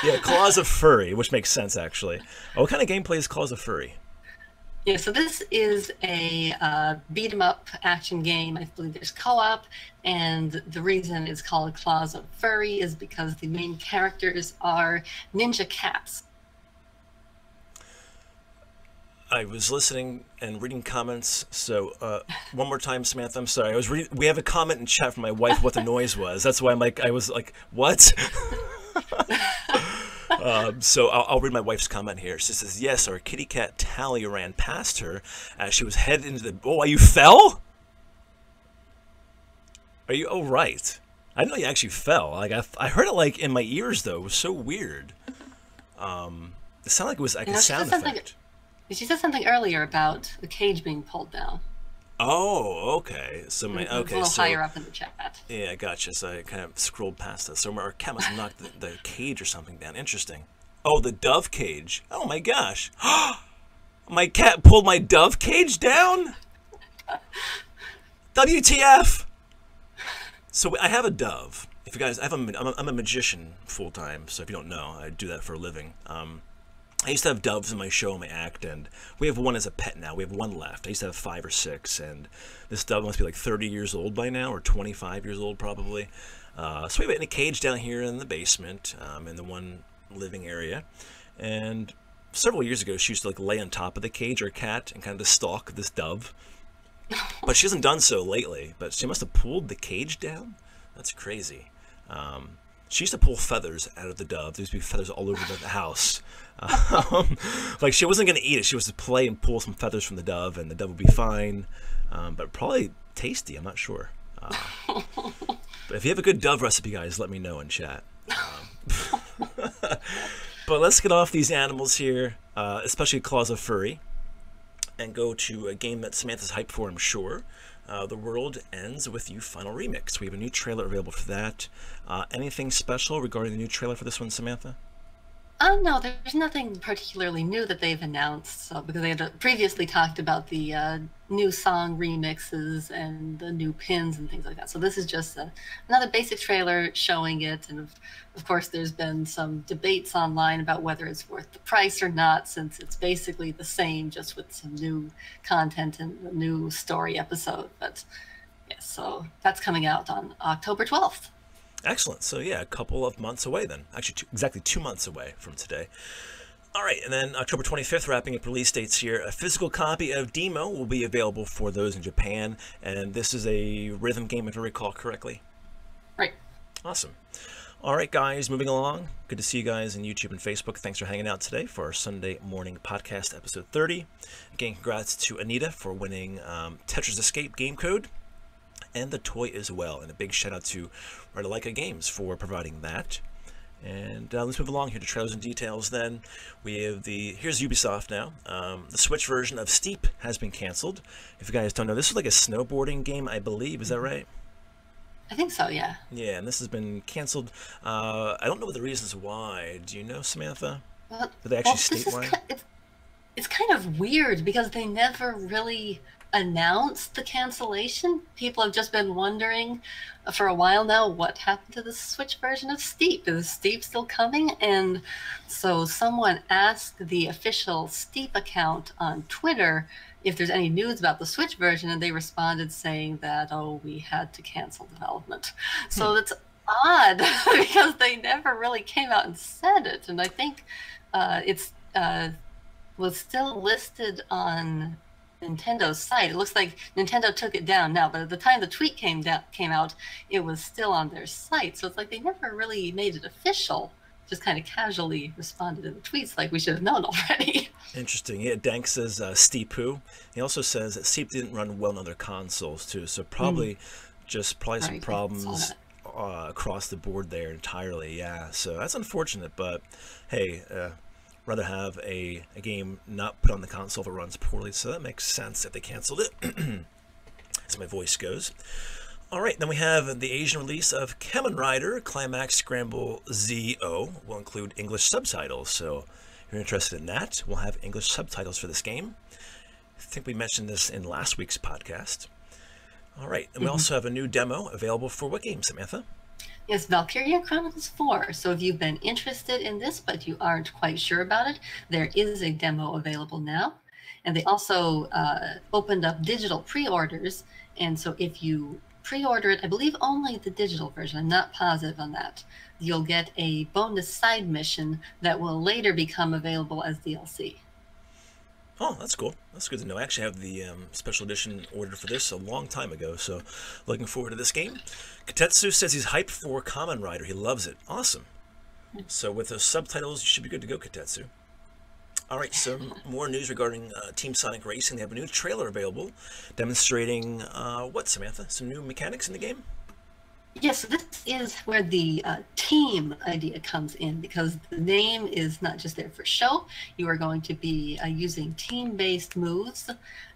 Yeah, Claws of Furry, which makes sense, actually. What kind of gameplay is Claws of Furry? Yeah, so this is a beat-em-up action game. I believe there's co-op, and the reason it's called Claws of Furry is because the main characters are ninja cats. I was listening and reading comments, so one more time, Samantha, I'm sorry. We have a comment in chat from my wife what the noise was. That's why I was like, what? So I'll read my wife's comment here. She says, yes, our kitty cat Tally ran past her as she was headed into the... Oh, you fell? Are you? Oh, right. I didn't know you actually fell. Like I heard it like in my ears though. It was so weird. It sounded like it was like a sound effect. She said something earlier about the cage being pulled down. Oh, okay. So my It's a little higher up in the chat. Yeah, gotcha. So I kind of scrolled past that. So our cat must have knocked the cage or something down. Interesting. Oh, the dove cage. Oh my gosh. My cat pulled my dove cage down? WTF? So I have a dove. If you guys, I'm a magician full time. So if you don't know, I do that for a living. I used to have doves in my show, my act, and we have one as a pet now. We have one left. I used to have 5 or 6, and this dove must be like 30 years old by now, or 25 years old probably. So we have it in a cage down here in the basement, in the one living area. And several years ago, she used to like lay on top of the cage, our cat, and kind of stalk this dove. But she hasn't done so lately. But she must have pulled the cage down. That's crazy. She used to pull feathers out of the dove. There used to be feathers all over the house. Like she wasn't going to eat it. She was to play and pull some feathers from the dove, and the dove would be fine. But probably tasty. I'm not sure. But if you have a good dove recipe, guys, let me know in chat. But let's get off these animals here, especially Claws of Furry, and go to a game that Samantha's hyped for, I'm sure. The World Ends With You Final Remix. We have a new trailer available for that. Anything special regarding the new trailer for this one, Samantha? No, there's nothing particularly new that they've announced, because they had previously talked about the new song remixes and the new pins and things like that. So this is just another basic trailer showing it, and of course there's been some debates online about whether it's worth the price or not, since it's basically the same, just with some new content and a new story episode. But yeah, so that's coming out on October 12th. Excellent. So yeah, a couple of months away then. Actually, exactly 2 months away from today. All right, and then October 25th, wrapping up release dates here. A physical copy of Demo will be available for those in Japan, and this is a rhythm game, if I recall correctly. Right. Awesome. All right, guys, moving along. Good to see you guys on YouTube and Facebook. Thanks for hanging out today for our Sunday morning podcast, episode 30. Again, congrats to Anita for winning Tetra's Escape game code, and the toy as well. And a big shout out to Radalika Games for providing that. And let's move along here to trailers and details then. We have here's Ubisoft now. The Switch version of Steep has been canceled. If you guys don't know, this is like a snowboarding game, I believe. Is that right? I think so, yeah. Yeah, and this has been canceled. I don't know the reasons why. Do you know, Samantha? Well, Did they actually state why? It's kind of weird because they never really announced the cancellation. People have just been wondering for a while now what happened to the Switch version of Steep. Is Steep still coming? And so someone asked the official Steep account on Twitter if there's any news about the Switch version, and they responded saying that, oh, we had to cancel development. So that's odd because they never really came out and said it. And I think it's was still listed on Nintendo's site. It looks like Nintendo took it down now, but at the time the tweet came out, it was still on their site. So it's like they never really made it official, just kind of casually responded in the tweets like we should have known already. Interesting. Yeah, Dank says Steep who. He also says that Steep didn't run well on other consoles too, so probably some problems across the board there entirely. Yeah, so that's unfortunate, but hey, rather have a game not put on the console that runs poorly, so that makes sense if they canceled it, as my voice goes. All right, then we have the Asian release of Kamen Rider Climax Scramble ZO. Will include English subtitles, so if you're interested in that, we'll have English subtitles for this game. I think we mentioned this in last week's podcast. All right, and we also have a new demo available for what game, Samantha? Yes, Valkyria Chronicles 4. So if you've been interested in this, but you aren't quite sure about it, there is a demo available now. And they also opened up digital pre-orders. And so if you pre-order it, I believe only the digital version, I'm not positive on that, you'll get a bonus side mission that will later become available as DLC. Oh, that's cool. That's good to know. I actually have the special edition ordered for this a long time ago, so looking forward to this game. Katetsu says he's hyped for Kamen Rider. He loves it. Awesome. So with those subtitles, you should be good to go, Katetsu. All right, some more news regarding Team Sonic Racing. They have a new trailer available demonstrating what, Samantha? Some new mechanics in the game? Yes, so this is where the team idea comes in, because the name is not just there for show. You are going to be using team-based moves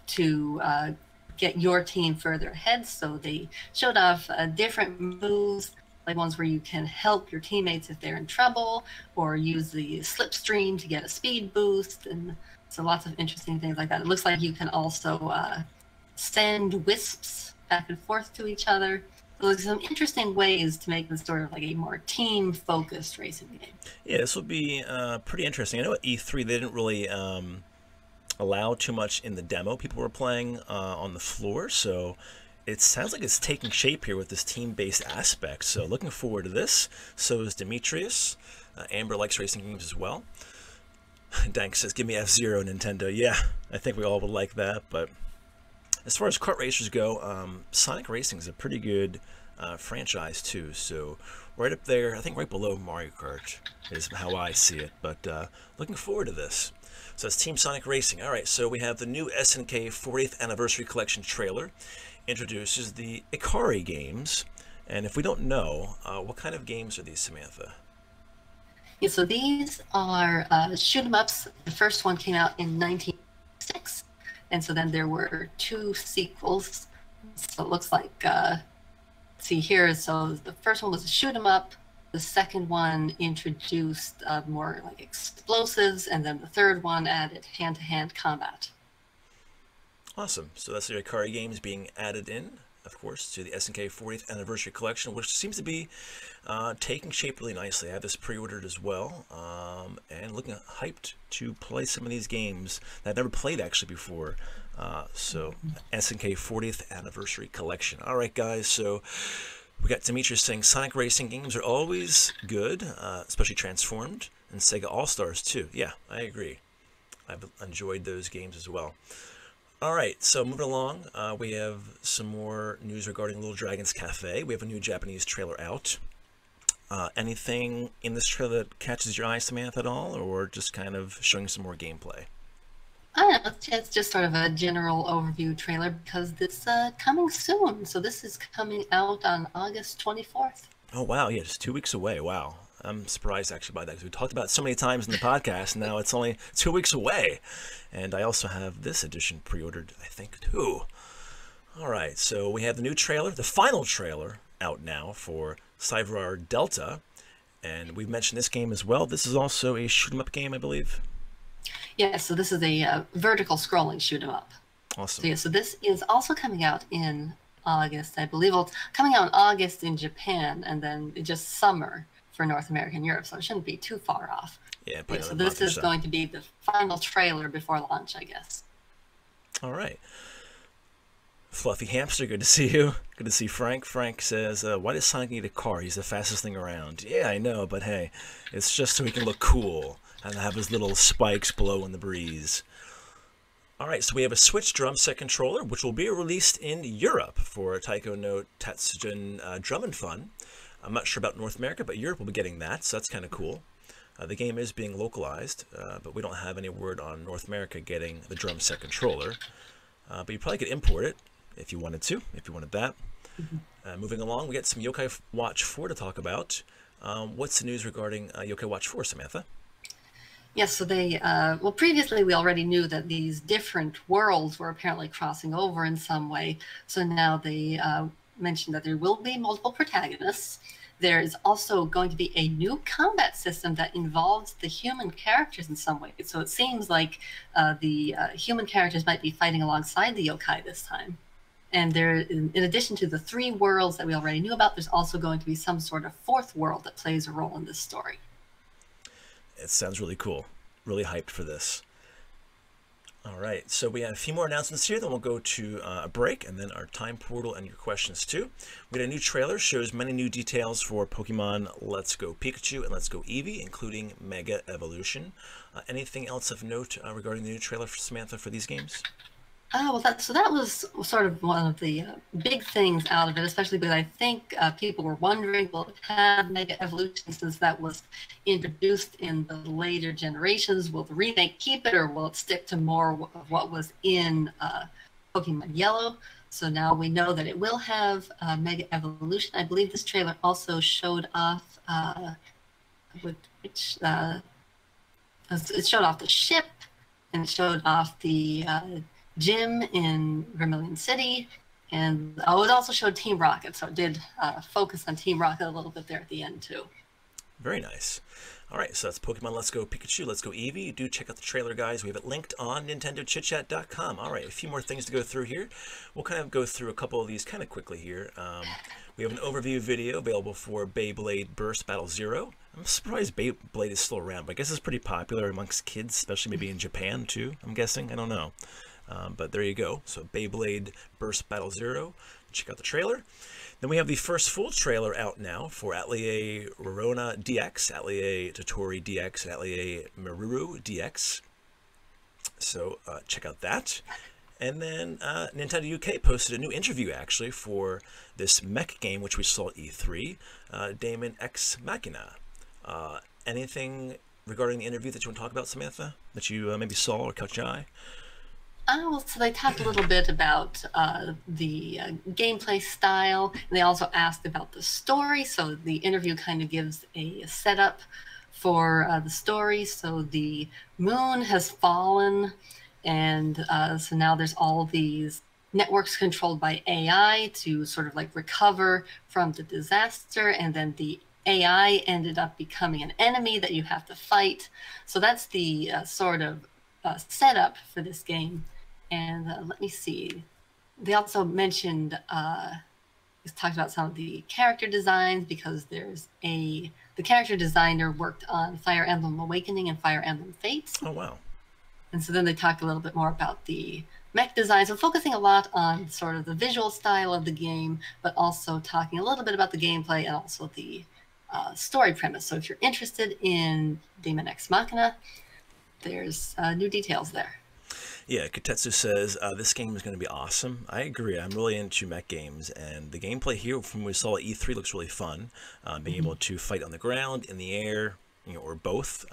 to get your team further ahead. So they showed off different moves, like ones where you can help your teammates if they're in trouble, or use the slipstream to get a speed boost, and so lots of interesting things like that. It looks like you can also send wisps back and forth to each other. So there's some interesting ways to make this sort of like a more team-focused racing game. Yeah, this will be pretty interesting. I know at E3 they didn't really allow too much in the demo people were playing on the floor, so it sounds like it's taking shape here with this team-based aspect. So looking forward to this. So is Demetrius. Amber likes racing games as well. Dank says, give me F-Zero, Nintendo. Yeah, I think we all would like that, but as far as kart racers go, Sonic Racing is a pretty good franchise too. So right up there, I think right below Mario Kart is how I see it. But looking forward to this. So it's Team Sonic Racing. All right, so we have the new SNK 40th Anniversary Collection trailer. Introduces the Ikari games. And if we don't know, what kind of games are these, Samantha? Yeah, so these are shoot 'em ups. The first one came out in 1996. And so then there were 2 sequels. So it looks like, see here, so the first one was a shoot 'em up. The second one introduced more like explosives. And then the third one added hand-to-hand combat. Awesome. So that's the Ikari games being added in, of course, to the SNK 40th Anniversary Collection, which seems to be taking shape really nicely. I have this pre-ordered as well, and looking hyped to play some of these games that I've never played actually before. So SNK 40th Anniversary Collection. All right, guys, so we got Demetrius saying Sonic Racing games are always good, especially Transformed, and Sega All-Stars too. Yeah, I agree. I've enjoyed those games as well. All right, so moving along, we have some more news regarding Little Dragon's Cafe. We have a new Japanese trailer out. Anything in this trailer that catches your eye, Samantha, at all, or just kind of showing some more gameplay? I don't know, it's just sort of a general overview trailer because it's coming soon. So this is coming out on August 24th. Oh, wow, yeah, just 2 weeks away. Wow. I'm surprised actually by that because we talked about it so many times in the podcast, and now it's only 2 weeks away. And I also have this edition pre-ordered, I think, too. All right, so we have the new trailer, the final trailer, out now for Cyber Delta. And we've mentioned this game as well. This is also a shoot-'em-up game, I believe. Yeah, so this is a vertical scrolling shoot 'em up. Awesome. So yeah, so this is also coming out in August, I believe. Well, it's coming out in August in Japan, and then just summer for North America and Europe, so it shouldn't be too far off. Yeah, so this is going to be the final trailer before launch, I guess. All right. Fluffy Hamster, good to see you. Good to see Frank. Frank says, why does Sonic need a car? He's the fastest thing around. Yeah, I know, but hey, it's just so he can look cool and have his little spikes blow in the breeze. All right, so we have a Switch drum set controller, which will be released in Europe for Taiko no Tatsujin Drum and Fun. I'm not sure about North America, but Europe will be getting that, so that's kind of cool. The game is being localized, but we don't have any word on North America getting the drum set controller. But you probably could import it if you wanted to, if you wanted that. Moving along, we get some Yokai Watch 4 to talk about. What's the news regarding Yokai Watch 4, Samantha? Yes, so they, well, previously we already knew that these different worlds were apparently crossing over in some way. So now they mentioned that there will be multiple protagonists. There is also going to be a new combat system that involves the human characters in some way. So it seems like the human characters might be fighting alongside the yokai this time. And there, in addition to the 3 worlds that we already knew about, there's also going to be some sort of 4th world that plays a role in this story. It sounds really cool. Really hyped for this. All right, so we have a few more announcements here, then we'll go to a break, and then our time portal and your questions too. We got a new trailer, shows many new details for Pokemon Let's Go Pikachu and Let's Go Eevee, including Mega Evolution. Anything else of note regarding the new trailer for Samantha for these games? Well, that was sort of one of the big things out of it, especially because I think people were wondering, will it have Mega Evolution since that was introduced in the later generations? Will the remake keep it, or will it stick to more of what was in Pokemon Yellow? So now we know that it will have Mega Evolution. I believe this trailer also showed off it showed off the ship, and it showed off the gym in Vermilion City, and it also showed Team Rocket. So it did focus on Team Rocket a little bit there at the end too. Very nice. All right, so that's Pokemon Let's Go Pikachu, Let's Go Eevee. Do check out the trailer, guys. We have it linked on NintendoChitChat.com. All right, a few more things to go through here. We'll kind of go through a couple of these kind of quickly here. We have an overview video available for Beyblade Burst Battle Zero. I'm surprised Beyblade is still around, but I guess it's pretty popular amongst kids, especially maybe in Japan too, I'm guessing. I don't know. But there you go. So Beyblade Burst Battle Zero. Check out the trailer. Then we have the first full trailer out now for Atelier Rorona DX, Atelier Totori DX, and Atelier Maruru DX. So check out that. And then Nintendo UK posted a new interview actually for this mech game, which we saw at E3, Daemon X Machina. Anything regarding the interview that you want to talk about, Samantha, that you maybe saw or caught your eye? Well, so they talked a little bit about the gameplay style, and they also asked about the story. So the interview kind of gives a setup for the story. So the moon has fallen, and so now there's all these networks controlled by AI to sort of like recover from the disaster, and then the AI ended up becoming an enemy that you have to fight. So that's the sort of setup for this game. And let me see. They also mentioned, talked about some of the character designs, because the character designer worked on Fire Emblem Awakening and Fire Emblem Fates. Oh, wow. And so then they talked a little bit more about the mech design. So focusing a lot on sort of the visual style of the game, but also talking a little bit about the gameplay and also the story premise. So if you're interested in Daemon X Machina, there's new details there. Yeah, Kotetsu says this game is going to be awesome. I agree. I'm really into mech games, and the gameplay here from what we saw at E3 looks really fun. Being able to fight on the ground, in the air, or both.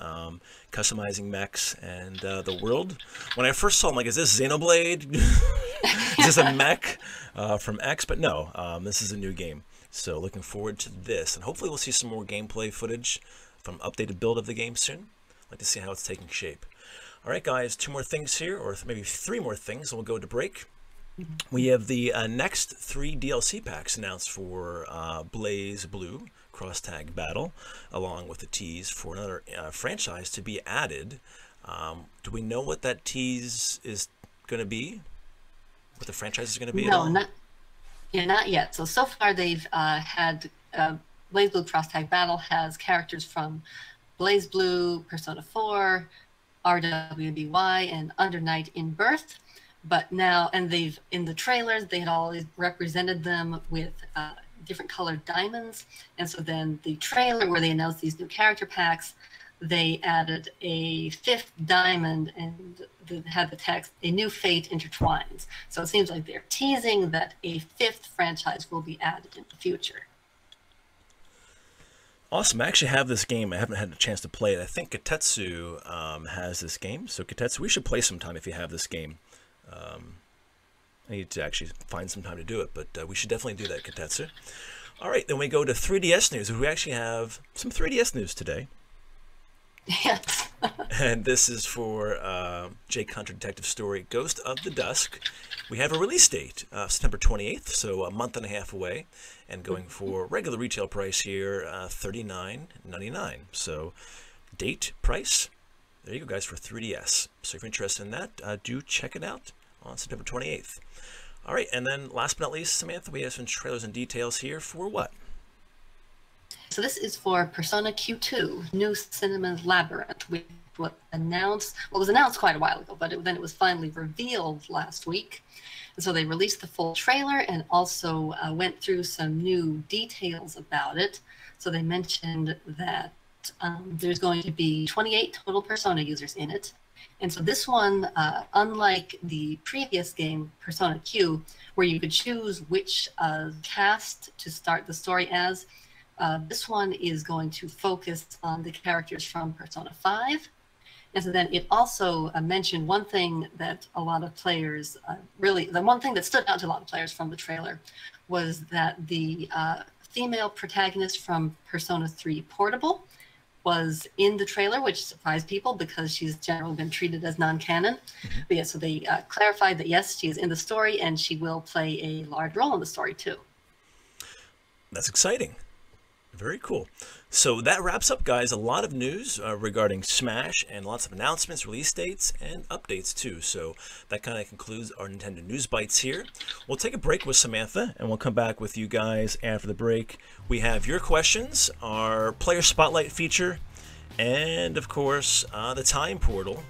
Customizing mechs and the world. When I first saw them, like, is this Xenoblade? Is this a mech from X? But no, this is a new game. So looking forward to this, and hopefully we'll see some more gameplay footage from updated build of the game soon. I'd like to see how it's taking shape. All right, guys, 2 more things here, or maybe 3 more things, and we'll go to break. We have the next 3 DLC packs announced for Blaze Blue Cross Tag Battle, along with the tease for another franchise to be added. Do we know what that tease is going to be? What the franchise is going to be? No, not yet. So far they've had Blaze Blue Cross Tag Battle has characters from Blaze Blue, Persona 4, RWBY, and Under Night in Birth. But now, and they've, in the trailers, they had always represented them with different colored diamonds. And so then the trailer where they announced these new character packs, they added a 5th diamond and had the text, "A new fate intertwines." So it seems like they're teasing that a 5th franchise will be added in the future. Awesome. I actually have this game. I haven't had a chance to play it. I think Kotetsu has this game. So Kotetsu, we should play sometime if you have this game. I need to actually find some time to do it, but we should definitely do that, Kotetsu. All right, then we go to 3DS news. We actually have some 3DS news today. Yes. And this is for Jake Hunter Detective Story, Ghost of the Dusk. We have a release date, September 28th, so a month and a half away, and going for regular retail price here, $39.99. So date, price, there you go, guys, for 3DS. So if you're interested in that, do check it out on September 28th. All right, and then last but not least, Samantha, we have some trailers and details here for what? So this is for Persona Q2, New Cinema's Labyrinth, which was announced, well, it was announced quite a while ago, but then it was finally revealed last week. And so they released the full trailer and also went through some new details about it. So they mentioned that there's going to be 28 total Persona users in it. And so this one, unlike the previous game, Persona Q, where you could choose which cast to start the story as, this one is going to focus on the characters from Persona 5. And so then it also mentioned one thing that a lot of players the one thing that stood out to a lot of players from the trailer was that the female protagonist from Persona 3 Portable was in the trailer, which surprised people because she's generally been treated as non-canon. But yeah, so they clarified that yes, she is in the story and she will play a large role in the story too. That's exciting. Very cool. So that wraps up, guys, a lot of news regarding Smash and lots of announcements, release dates, and updates too. So that kind of concludes our Nintendo News Bites here. We'll take a break with Samantha, and we'll come back with you guys after the break. We have your questions, our Player Spotlight feature, and of course, the Time Portal,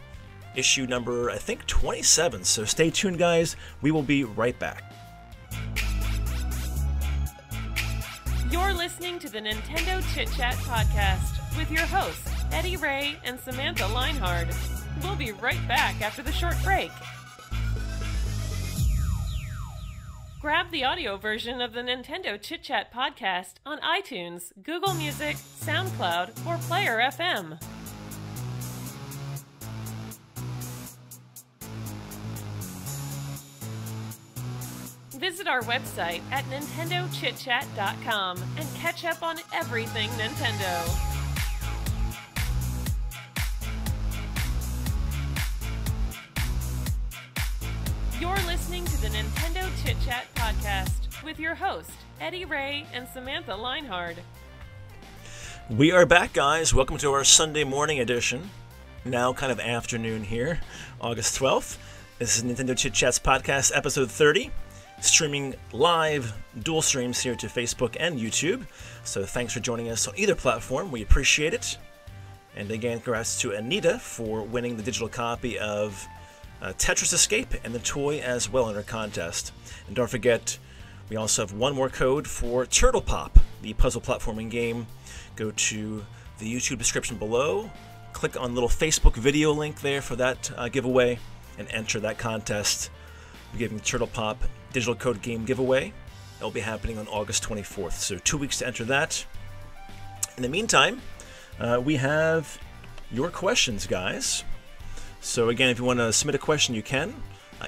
issue number, I think, 27. So stay tuned, guys. We will be right back. You're listening to the Nintendo Chit Chat podcast with your hosts, Eddie Ray and Samantha Linehard. We'll be right back after the short break. Grab the audio version of the Nintendo Chit Chat podcast on iTunes, Google Music, SoundCloud, or Player FM. Visit our website at nintendochitchat.com and catch up on everything Nintendo. You're listening to the Nintendo Chit Chat podcast with your host, Eddie Ray and Samantha Linehard. We are back, guys. Welcome to our Sunday morning edition. Now kind of afternoon here, August 12th. This is Nintendo Chit Chats podcast, episode 30. Streaming live dual streams here to Facebook and YouTube. So thanks for joining us on either platform. We appreciate it. And again, congrats to Anita for winning the digital copy of Tetris Escape and the toy as well in our contest. And don't forget, we also have one more code for Turtle Pop, the puzzle platforming game. Go to the YouTube description below, click on the little Facebook video link there for that giveaway, and enter that contest. We're giving Turtle Pop digital code game giveaway. That will be happening on August 24th, so 2 weeks to enter that. In the meantime, we have your questions, guys. So again, if you want to submit a question, you can.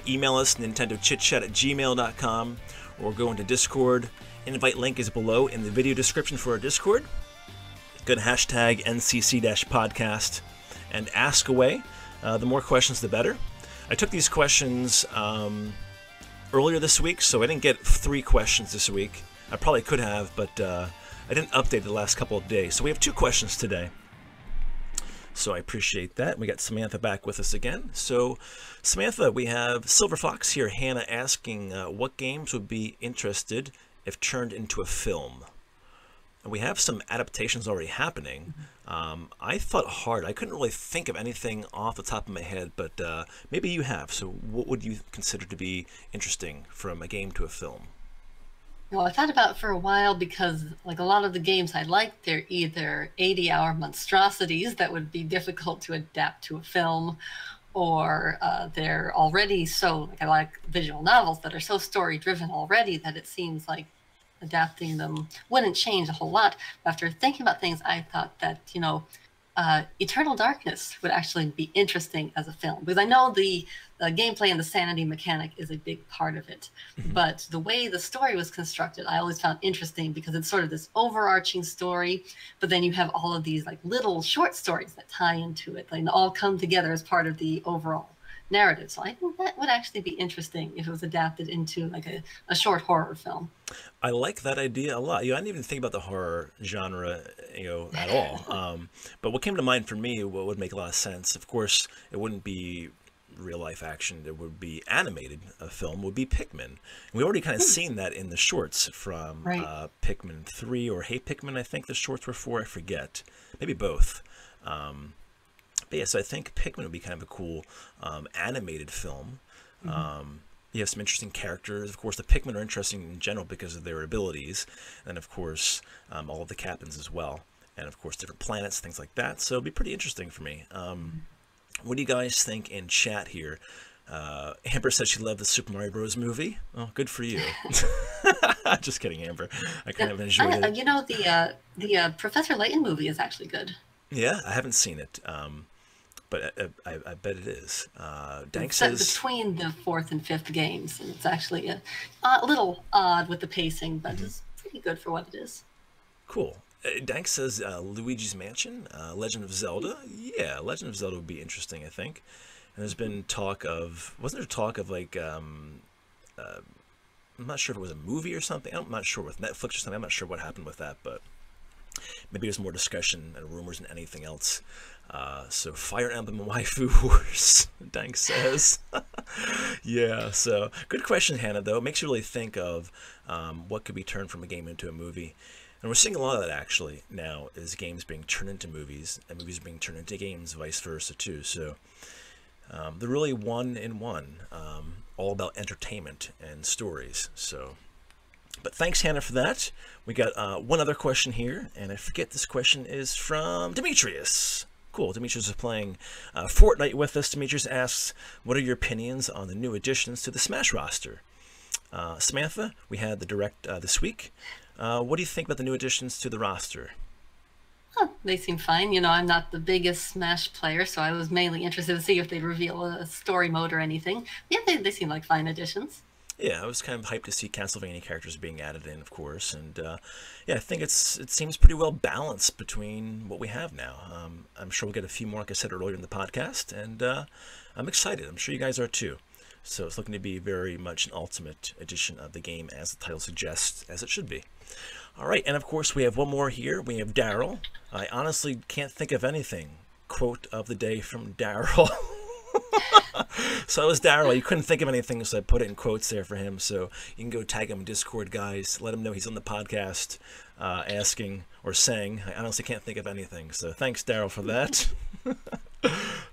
Email us, nintendochitchat@gmail.com, or go into Discord. Invite link is below in the video description for our Discord. Go to hashtag NCC-podcast and ask away. The more questions, the better. I took these questions earlier this week, so I didn't get 3 questions this week. I probably could have, but I didn't update the last couple of days. So we have 2 questions today. So I appreciate that. We got Samantha back with us again. So Samantha, we have Silver Fox here, Hannah, asking what games would be interested if turned into a film. And we have some adaptations already happening. I thought hard. I couldn't really think of anything off the top of my head, but maybe you have. So what would you consider to be interesting from a game to a film? Well, I thought about it for a while because, like, a lot of the games I like, they're either 80-hour monstrosities that would be difficult to adapt to a film, or they're already so, like, I like visual novels that are so story-driven already that it seems like adapting them wouldn't change a whole lot. After thinking about things, I thought that, Eternal Darkness would actually be interesting as a film, because I know the gameplay and the sanity mechanic is a big part of it. But the way the story was constructed, I always found interesting because it's sort of this overarching story, but then you have all of these like little short stories that tie into it, like all come together as part of the overall narrative. So I think that would actually be interesting if it was adapted into like a short horror film. I like that idea a lot. I didn't even think about the horror genre, at all. But what came to mind for me, what would make a lot of sense, of course, it wouldn't be real life action. It would be animated. A film would be Pikmin. And we already kind of seen that in the shorts from Pikmin 3 or Hey Pikmin, I think the shorts were for. I forget. Maybe both. But yeah, so I think Pikmin would be kind of a cool animated film. You have some interesting characters. Of course, the Pikmin are interesting in general because of their abilities. And of course, all of the captains as well. And of course, different planets, things like that. So it'd be pretty interesting for me. What do you guys think in chat here? Amber said she loved the Super Mario Bros. Movie. Oh, good for you. Just kidding, Amber. I kind of enjoyed it. The Professor Layton movie is actually good. Yeah, I haven't seen it. but I bet it is. Dank It's set says between the 4th and 5th games, and it's actually a little odd with the pacing, but it's pretty good for what it is. cool. Dank says Luigi's Mansion, Legend of Zelda. Yeah, Legend of Zelda would be interesting, I think. And there's been talk of, wasn't there talk of like, I'm not sure if it was a movie or something. I'm not sure with Netflix or something. I'm not sure what happened with that, but maybe there's more discussion and rumors than anything else. So Fire Emblem Waifu Wars, Dank says. Yeah, so good question, Hannah, though. It makes you really think of what could be turned from a game into a movie. And we're seeing a lot of that, actually, now, is games being turned into movies, and movies being turned into games, vice versa, too. So they're really one in one, all about entertainment and stories. So, but thanks, Hannah, for that. We got one other question here, and I forget this question is from Demetrius. Cool, Demetrius is playing Fortnite with us. Demetrius asks, what are your opinions on the new additions to the Smash roster? Samantha, we had the Direct this week. What do you think about the new additions to the roster? Oh, they seem fine. You know, I'm not the biggest Smash player, so I was mainly interested to see if they'd reveal a story mode or anything. Yeah, they seem like fine additions. Yeah, I was kind of hyped to see Castlevania characters being added in, of course, and yeah, I think it seems pretty well balanced between what we have now. I'm sure we'll get a few more, like I said earlier in the podcast, and I'm excited. I'm sure you guys are too. So it's looking to be very much an ultimate edition of the game, as the title suggests, as it should be. All right, and of course we have one more here. We have Daryl. I honestly can't think of anything. Quote of the day from Daryl. So it was Daryl. You couldn't think of anything, so I put it in quotes there for him. So you can go tag him in Discord, guys. Let him know he's on the podcast, asking or saying, I honestly can't think of anything. So thanks, Daryl, for that.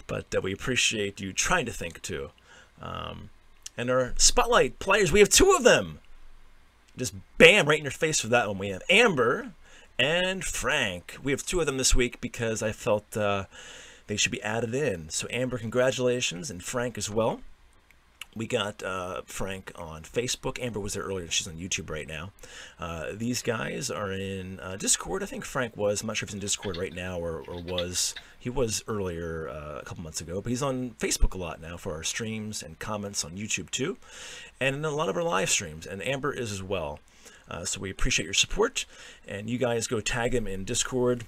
But we appreciate you trying to think, too. And our Spotlight players, we have two of them. Just bam, right in your face for that one. We have Amber and Frank. We have two of them this week because I felt they should be added in. So Amber, congratulations, and Frank as well. We got Frank on Facebook. Amber was there earlier. She's on YouTube right now. These guys are in Discord. I think Frank was. I'm not sure if he's in Discord right now or was. He was earlier a couple months ago. But he's on Facebook a lot now for our streams and comments on YouTube too. And in a lot of our live streams. And Amber is as well. So we appreciate your support. And you guys go tag him in Discord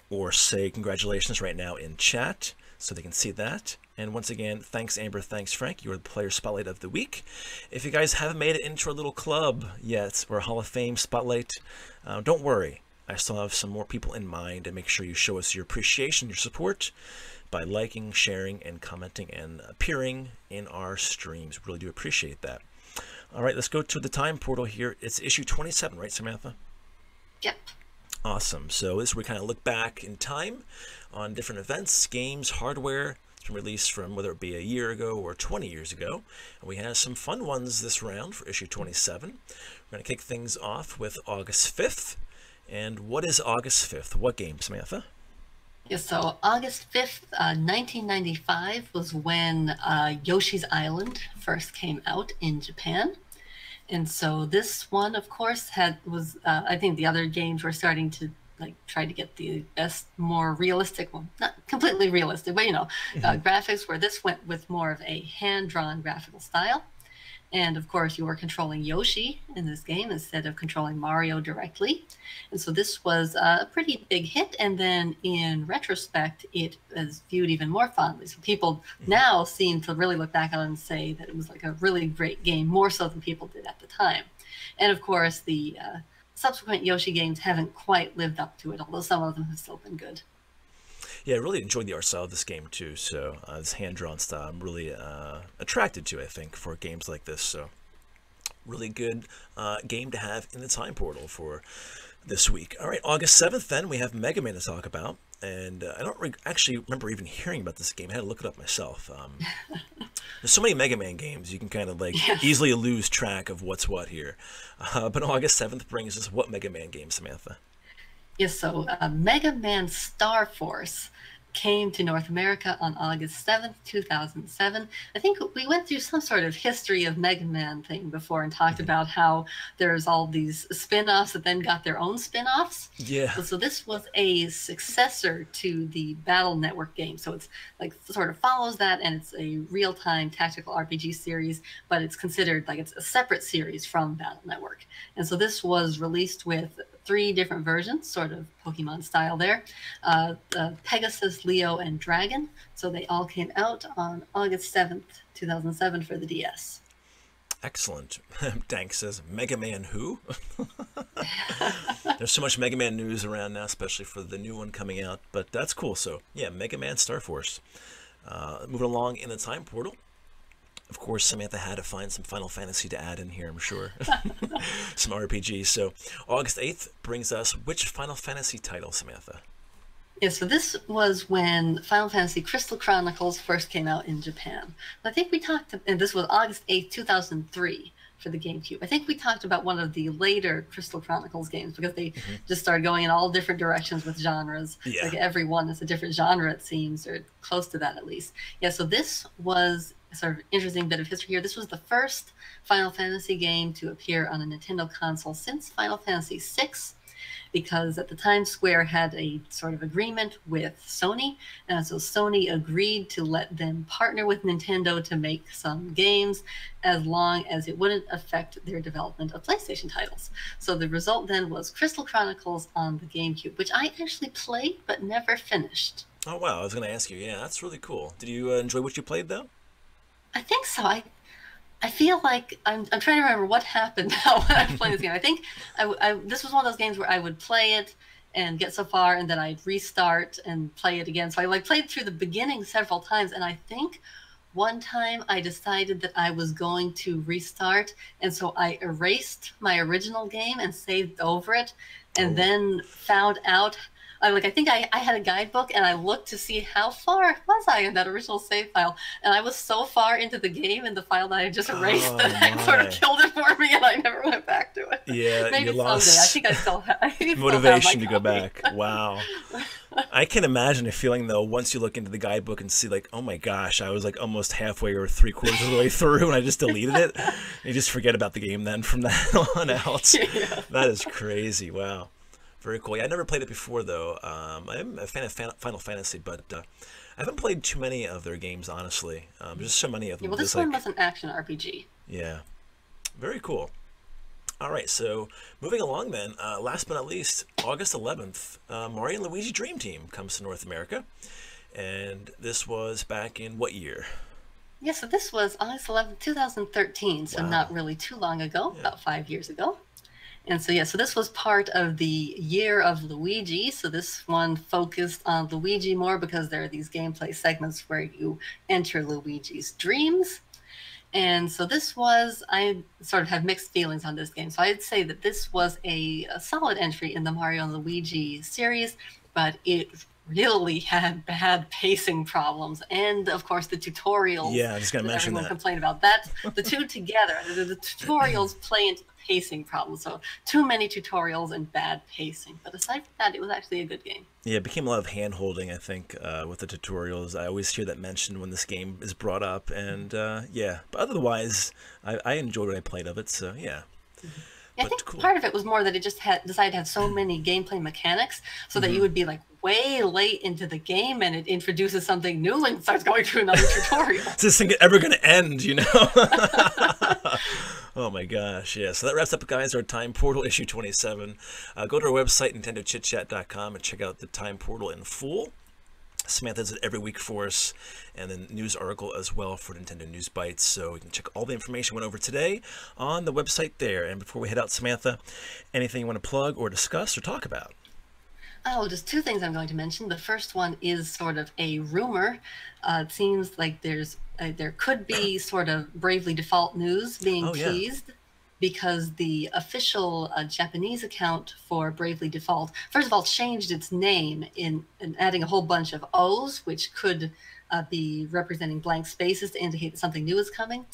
or say congratulations right now in chat so they can see that. And once again, thanks Amber, thanks Frank. You are the Player Spotlight of the Week. If you guys haven't made it into our little club yet, or Hall of Fame Spotlight, don't worry. I still have some more people in mind, and make sure you show us your appreciation, your support, by liking, sharing, and commenting, and appearing in our streams. We really do appreciate that. All right, let's go to the time portal here. It's issue 27, right, Samantha? Yep. Awesome. So this is where we kind of look back in time on different events, games, hardware, released from whether it be a year ago or 20 years ago. And we have some fun ones this round for issue 27. We're going to kick things off with August 5th. And what is August 5th? What game, Samantha? Yeah, so August 5th, 1995 was when Yoshi's Island first came out in Japan. And so this one, of course, was I think the other games were starting to try to get the best, more realistic one. Not completely realistic, but graphics, where this went with more of a hand-drawn graphical style. And of course, you were controlling Yoshi in this game instead of controlling Mario directly. And so this was a pretty big hit. And then in retrospect, it is viewed even more fondly. So people now seem to really look back on it and say that it was like a really great game, more so than people did at the time. And of course, the subsequent Yoshi games haven't quite lived up to it, although some of them have still been good. Yeah, I really enjoyed the art style of this game too, so this hand-drawn style I'm really attracted to, I think, for games like this. So really good game to have in the time portal for this week. All right, August 7th then, we have Mega Man to talk about, and I don't actually remember even hearing about this game. I had to look it up myself. There's so many Mega Man games, you can kind of easily lose track of what's what here. But August 7th brings us what Mega Man game, Samantha? Yes, so Mega Man Star Force. came to North America on August 7th, 2007. I think we went through some sort of history of Mega Man thing before and talked about how there's all these spin-offs that then got their own spin-offs. Yeah. So this was a successor to the Battle Network game. So it's like sort of follows that, and it's a real-time tactical RPG series, but it's considered like it's a separate series from Battle Network. And so this was released with 3 different versions, sort of Pokemon style there. Pegasus, Leo, and Dragon. So they all came out on August 7th, 2007 for the DS. Excellent. Dank says, Mega Man who? There's so much Mega Man news around now, especially for the new one coming out. But that's cool. So, yeah, Mega Man Star Force. Moving along in the time portal. Of course, Samantha had to find some Final Fantasy to add in here, I'm sure. Some RPGs. So, August 8th brings us which Final Fantasy title, Samantha? Yeah, so this was when Final Fantasy Crystal Chronicles first came out in Japan. I think we talked, and this was August 8th, 2003 for the GameCube. I think we talked about one of the later Crystal Chronicles games because they just started going in all different directions with genres. Yeah. Like every one is a different genre, it seems, or close to that at least. Yeah, so this was sort of interesting bit of history here. This was the first Final Fantasy game to appear on a Nintendo console since Final Fantasy VI, because at the time Square had a sort of agreement with Sony, and so Sony agreed to let them partner with Nintendo to make some games as long as it wouldn't affect their development of PlayStation titles. So the result then was Crystal Chronicles on the GameCube, which I actually played but never finished. Oh, wow. I was going to ask you. Yeah, that's really cool. Did you enjoy what you played, though? I think so. I feel like I'm trying to remember what happened now when I was playing this game. I think this was one of those games where I would play it and get so far, and then I'd restart and play it again. So I played through the beginning several times, and I think one time I decided that I was going to restart, and so I erased my original game and saved over it, and then found out. I think I had a guidebook, and I looked to see how far was I in that original save file, and I was so far into the game in the file that I just erased that it sort of killed it for me, and I never went back to it. Yeah, maybe you lost someday. I think I still have motivation to go back. Wow. I can imagine a feeling, though, once you look into the guidebook and see, like, oh my gosh, I was like almost halfway or 3/4 of the way through, and I just deleted it. You just forget about the game then from that on out. Yeah. That is crazy. Wow. Very cool. Yeah, I never played it before, though. I'm a fan of Final Fantasy, but I haven't played too many of their games, honestly. There's so many of them. Yeah, well, this one was an action RPG. Yeah. Very cool. All right, so moving along then, last but not least, August 11th, Mario & Luigi Dream Team comes to North America. And this was back in what year? Yeah, so this was August 11th, 2013, so not really too long ago, about 5 years ago. And so, yeah, so this was part of the Year of Luigi. So this one focused on Luigi more because there are these gameplay segments where you enter Luigi's dreams. And so this was, I sort of have mixed feelings on this game. So I'd say that this was a solid entry in the Mario and Luigi series, but it really had bad pacing problems. And, of course, the tutorials. Yeah, I was going to mention that. Everyone complained about that. The two together, the tutorials play into pacing problems. So too many tutorials and bad pacing. But aside from that, it was actually a good game. Yeah, it became a lot of hand-holding, I think, with the tutorials. I always hear that mentioned when this game is brought up. And, yeah, but otherwise, I enjoyed what I played of it, so, yeah. Yeah, I think part of it was more that it just decided to have so many gameplay mechanics so that you would be like way late into the game and it introduces something new and starts going through another tutorial. Is this thing ever going to end, you know? Oh my gosh, yeah. So that wraps up, guys, our Time Portal issue 27. Go to our website, NintendoChitChat.com, and check out the Time Portal in full. Samantha does it every week for us, and then news article as well for Nintendo News Bites. So you can check all the information we went over today on the website there. And before we head out, Samantha, anything you want to plug or discuss or talk about? Oh, just two things I'm going to mention. The first one is sort of a rumor. It seems like there could be sort of Bravely Default news being teased. Because the official Japanese account for Bravely Default, first of all, changed its name in adding a whole bunch of O's, which could be representing blank spaces to indicate that something new is coming.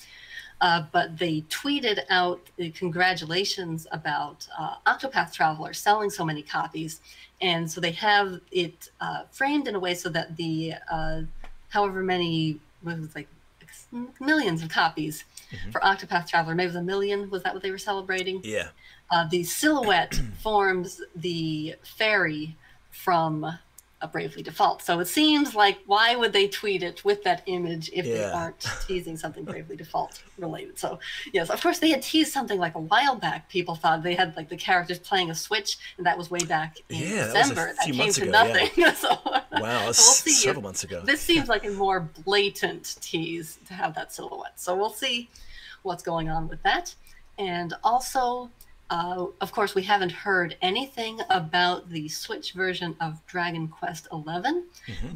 but they tweeted out congratulations about Octopath Traveler selling so many copies. And so they have it framed in a way so that the however many, what was it, like millions of copies for Octopath Traveler, maybe it was 1 million, was that what they were celebrating? Yeah. The silhouette forms the fairy from a Bravely Default. So it seems like, why would they tweet it with that image if they aren't teasing something Bravely Default related? So yes, of course they had teased something like a while back. People thought they had like the characters playing a Switch, and that was way back in December. That came to ago, nothing. So, wow, that's so we'll see several months ago. This seems like a more blatant tease to have that silhouette. So we'll see what's going on with that. And also, of course, we haven't heard anything about the Switch version of Dragon Quest XI,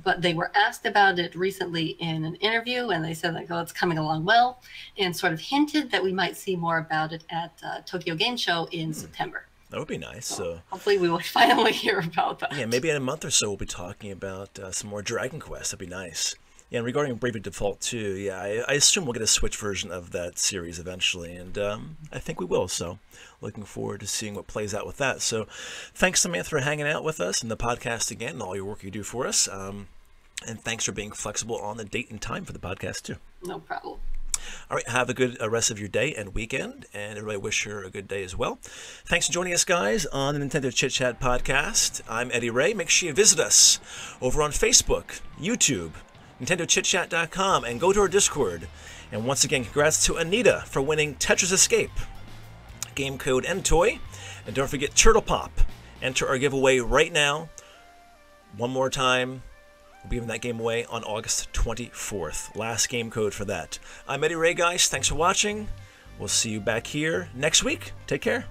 but they were asked about it recently in an interview, and they said, like, oh, it's coming along well, and sort of hinted that we might see more about it at Tokyo Game Show in September. That would be nice. So hopefully we will finally hear about that. Yeah, maybe in a month or so we'll be talking about some more Dragon Quest. That'd be nice. Yeah, and regarding Bravely Default 2, yeah, I assume we'll get a Switch version of that series eventually, and I think we will, so looking forward to seeing what plays out with that. So thanks, Samantha, for hanging out with us in the podcast again, and all your work you do for us, and thanks for being flexible on the date and time for the podcast, too. No problem. All right, have a good rest of your day and weekend, and everybody wish her a good day as well. Thanks for joining us, guys, on the Nintendo Chit Chat podcast. I'm Eddie Ray. Make sure you visit us over on Facebook, YouTube, NintendoChitChat.com, and go to our Discord. And once again, congrats to Anita for winning Tetra's Escape. Game code NTOY. And don't forget Turtle Pop. Enter our giveaway right now. One more time. We'll be giving that game away on August 24th. Last game code for that. I'm Eddie Ray, guys. Thanks for watching. We'll see you back here next week. Take care.